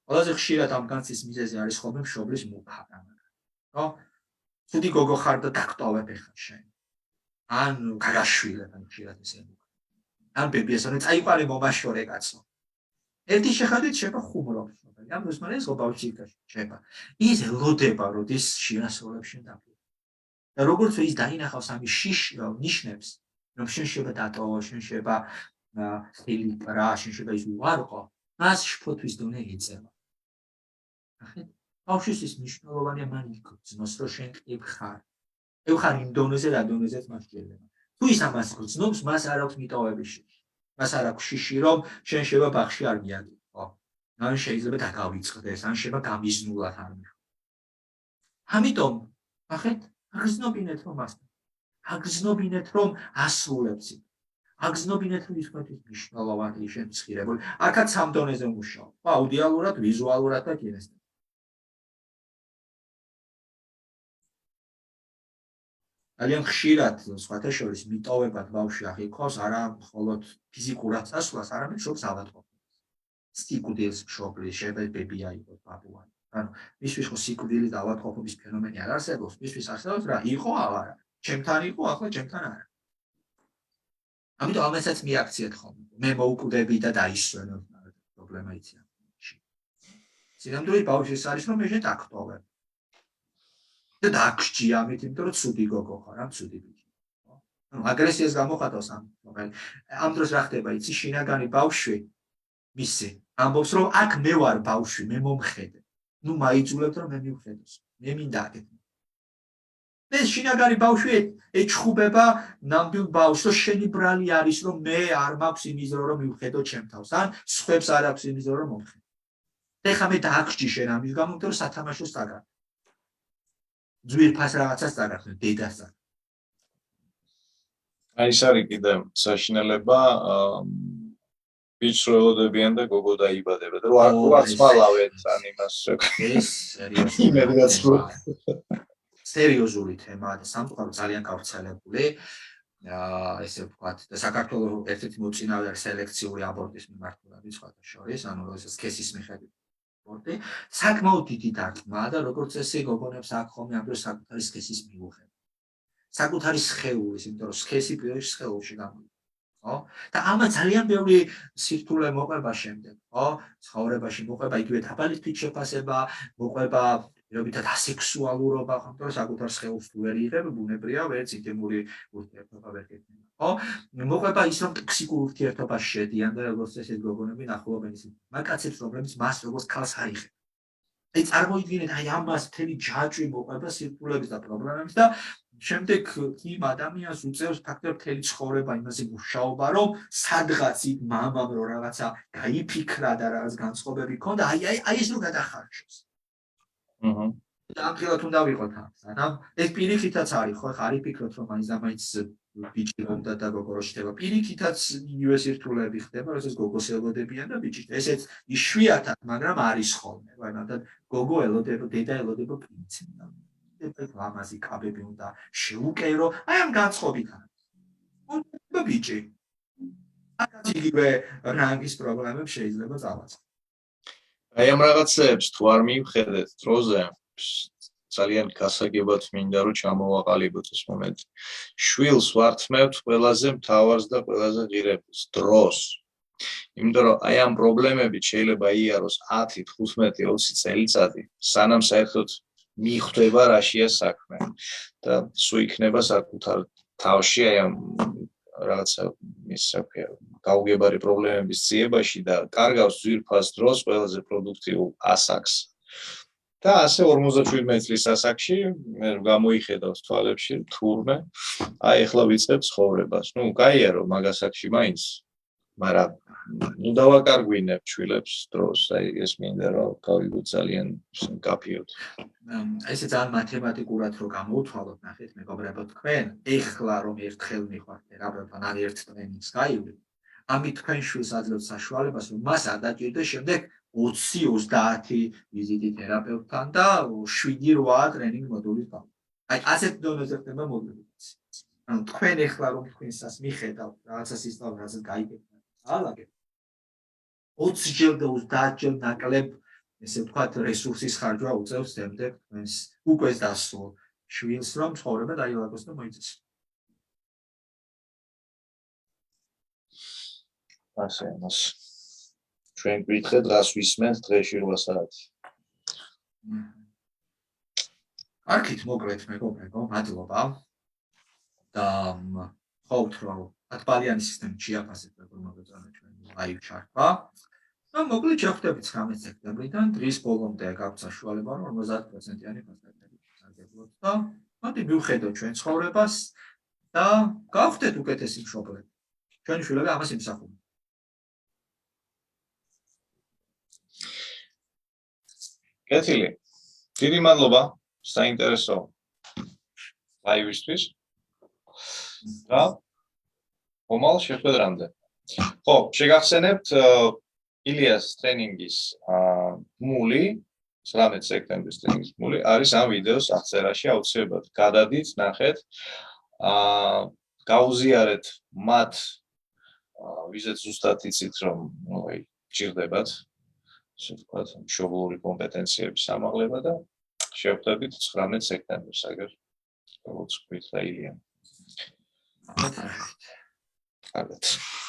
[SPEAKER 1] ყველაზე ხშირად ამ განცდის მიზეზი არის ხოლმე მშობლის მუქანა. ხო? ცუდი გოგო ხარ და დაგტოვებ ეხლა შენ. ან გაგაშვილებ ან ხშირად ესე. ან ბებიასთან წაიყვანე მომაშორე კაცო. ერთი შეხედვით შეება ხუმრობს მშობელი. ამ დროს მალე ბავშვი გაშება. ის ელოდება, როდის შეასრულებს შენ დაფი. და როგორც ის დაინახავს ამის ნიშნებს, რომ შენ შეიძლება დატოვო, შენ შეიძლება ხელი პრა, შენ შეიძლება ის უარყო, მას შფოთვის დონე ეწევა. ახეთ ბავშვის მნიშვნელოვანია მან იგრძნოს, რომ შენ ყიფხარ. ყიფხარ იმ დონეზე, რა დონეზეც მას შეიძლება. თუ ის ამას გრძნობს, მას არ აქვს მიტოვების შიში. მას არ აქვს შიში, რომ შენ შეიძლება ბაღში არ მიაკითხო. ან შეიძლება დაგავიწყდეს, ან შეიძლება გამიზნულად არ მიხო. ამიტომ, ახეთ აგრძნობინეთ რომ მასთან. აგრძნობინეთ რომ ასრულებს იქ. აგრძნობინეთ რომ ის თქვენთვის მნიშვნელოვანი შემცირებული. აქაც სამ დონეზე მუშაობ. აუდიალურად, ვიზუალურად და კინესთეთურად. ძალიან ხშირად სხვათა შორის მიტოვებად ბავშვი აღიქვავს არა მხოლოდ ფიზიკურად წასვლას, არამედ შობს ავადმყოფობას. სიკვდილს მშობლის, შეიძლება ბებია იყოს ბაბუანი. ანუ მისთვის ხო სიკვდილის და ავადმყოფობის ფენომენი არ არსებობს, მისთვის არსებობს რა, იყო არა. ჩემთან იყო, ახლა ჩემთან არა. ამიტომ ამასაც მიაქციეთ ხოლმე. მე მოვკვდები და დაისვენებ პრობლემა იციან. სინამდვილეში ბავშვის არის რომ მე შენ დაგტოვებ. და დაგჭი ამით, იმიტომ რომ ცუდი გოგო ხარ, ამ ცუდი ბიჭი. ანუ აგრესიას გამოხატავს ამ მომენტ. ამ დროს რა ხდება, იცი, შინაგანი ბავშვი მისი ამბობს რომ აქ მე ვარ ბავშვი, მე მომხედე. ნუ მაიძულებთ რომ მე მივხედოს. მე მინდა აკეთო. ეს შინაგანი ბავშვი ეჩხუბება ნამდვილ ბავშვს, რომ შენი ბრალი არის, რომ მე არ მაქვს იმის დრო რომ მივხედო ჩემ თავს, ან სხვებს არ აქვს იმის დრო რომ მომხედო. ეხლა მე დააგჭი შენ ამის გამო, რომ სათამაშოს წაგარ. ძვირფას რაღაცას წაგახსნე, დედას.
[SPEAKER 2] აი ეს არის კიდე საშინელება ბიჭს რო ელოდებიან და გოგო დაიბადება და რო არ ცვალავენ ან იმას
[SPEAKER 1] ეს სერიოზული თემაა და სამწუხაროდ ძალიან გავრცელებული. ესე ვთქვათ, და საქართველოს ერთ-ერთი მოწინავე არის სელექციური აბორტის მიმართულებით სხვათა შორის, ანუ როდესაც სქესის მიხედვით აბორტი, საკმაოდ დიდი დარტყმაა და როგორც ესე გოგონებს აქ ხოლმე ამ დროს საკუთარი სქესის მიუღება. საკუთარი სხეულის, იმიტომ რომ სქესი პირველში სხეულში გამოდის. ხო? და ამას ძალიან ბევრი სირთულე მოყვება შემდეგ, ხო? ცხოვრებაში მოყვება იგივე დაბალი თვითშეფასება, მოყვება პირობითად ასექსუალურობა, ხო, საკუთარ სხეულს თუ ვერ იღებ, ბუნებრივია ვერც ინტიმური ურთიერთობა ვერ გექნება, ხო? მოყვება ის, რომ ტოქსიკურ ურთიერთობაში შედიან და როგორც ესეთ გოგონები ნახულობენ ისე მაგაცებს, რომლებიც მას როგორც ქალს აიღებს. აი წარმოიდგინეთ, აი ამას მთელი ჯაჭვი მოყვება სირთულეების და პრობლემების და შემდეგ იმ ადამიანს უწევს ფაქტობრივად მთელი ცხოვრება იმაზე მუშაობა, რომ სადღაც იქ მამამ რო რაღაცა გაიფიქრა და რაღაც განწყობები ქონდა, აი ეს რო გადახარჯოს. და ამხელად უნდა ვიყოთ ამას. ანუ ეს პირიქითაც არის, ხო, ხარ იფიქროთ რომ მაინც ბიჭი მომდა და გოგო რო შეხება. პირიქითაც იგივე სირთულეები ხდება, როდესაც გოგოს ელოდებიან და ბიჭი. ესეც იშვიათად, მაგრამ არის ხოლმე. ვანადად გოგო ელოდება, დედა ელოდება პრინციპს. ლამაზი კაბები უნდა შეუკერო, აი ამ განწყობით არის. და ბიჭი. აქაც იგივე რანგის პრობლემები შეიძლება წავაწყო.
[SPEAKER 2] აი ამ რაღაცებს თუ არ მივხედეთ დროზე, ძალიან გასაგებად მინდა რომ ჩამოვაყალიბოთ ეს მომენტი. შვილს ვართმევთ ყველაზე მთავარს და ყველაზე ღირებულს დროს. იმიტომ რომ აი ამ პრობლემებით შეიძლება იაროს 10, 15, 20 წელიწადი, სანამ საერთოდ მიხვდება რაშია საქმე და სულ იქნება საკუთარ თავში აი ამ რაღაცა ისე გაუგებარი პრობლემების ძიებაში და კარგავს ძვირფას დროს ყველაზე პროდუქტიულ ასაკს. და ასე 57 წლის ასაკში მე გამოიხედავს თვალებში თურმე აი ახლა ვიწყებ ცხოვრებას. ნუ კაია რომ მაგ ასაკში მაინც მაგრამ ნუ დავაკარგვინებ ჩვილებს დროს, აი ეს მინდა რომ გავიგოთ ძალიან კაფიოდ.
[SPEAKER 1] ესე ძალიან მათემატიკურად რო გამოვთვალოთ, ნახეთ მეგობრებო, თქვენ ეხლა რომ ერთხელ მიხართ თერაპევტთან ან ერთ ტრენინგს გაივლით, ამით თქვენ შვილს აძლევთ საშუალებას, რომ მას არ დაჭირდეს შემდეგ 20-30 ვიზიტი თერაპევტთან და 7-8 ტრენინგ მოდულის გავლა. აი ასეთ დონეზე ხდება მოდულიზაცია. ანუ თქვენ ეხლა რომ თქვენსას მიხედავთ, რაღაცას ისწავლეთ, რაღაცას გაიგებთ, ალაგებ 20 ჯერ და 30 ჯერ ნაკლებ ესე ვთქვათ რესურსის ხარჯვა უწევს შემდეგ თქვენს უკვე დასწრულ შვილს რომ ცხოვრება დაილაგოს და მოიწეს.
[SPEAKER 2] ასე ამას ჩვენ გვითხრეთ რას ვისმენთ დღეში 8 საათი.
[SPEAKER 1] არქით მოკლედ მეგობრებო, მადლობა. და ხოვთ რომ 10 ბალიანი სისტემით შეაფასეთ მეგობრებო ჩვენ ლაივ ჩართვა. და მოკლედ შევხვდებით 19 სექტემბრიდან დღის ბოლომდე გაქვთ საშუალება რომ 50%-იანი პასტატები გაგებლოთ და მოდი მივხედოთ ჩვენ ცხოვრებას და გავხდეთ უკეთესი მშობლები. ჩვენი შვილები ამას იმსახურებენ.
[SPEAKER 2] კეთილი. დიდი მადლობა საინტერესო ლაივისთვის. და მომავალ შეხვედრამდე. ხო, შეგახსენებთ ილიას ტრენინგის მული 19 სექტემბრის ტრენინგის მული არის ამ ვიდეოს აღწერაში აუცილებლად გადადით, ნახეთ. გაუზიარეთ მათ ვიზეთ ზუსტად იცით რომ ჭირდებათ ასე ვთქვათ მშობლური კომპეტენციების ამაღლება და შევხვდებით 19 სექტემბერს აგერ როგორც გითხრა ილია.
[SPEAKER 1] That's
[SPEAKER 2] Carlet.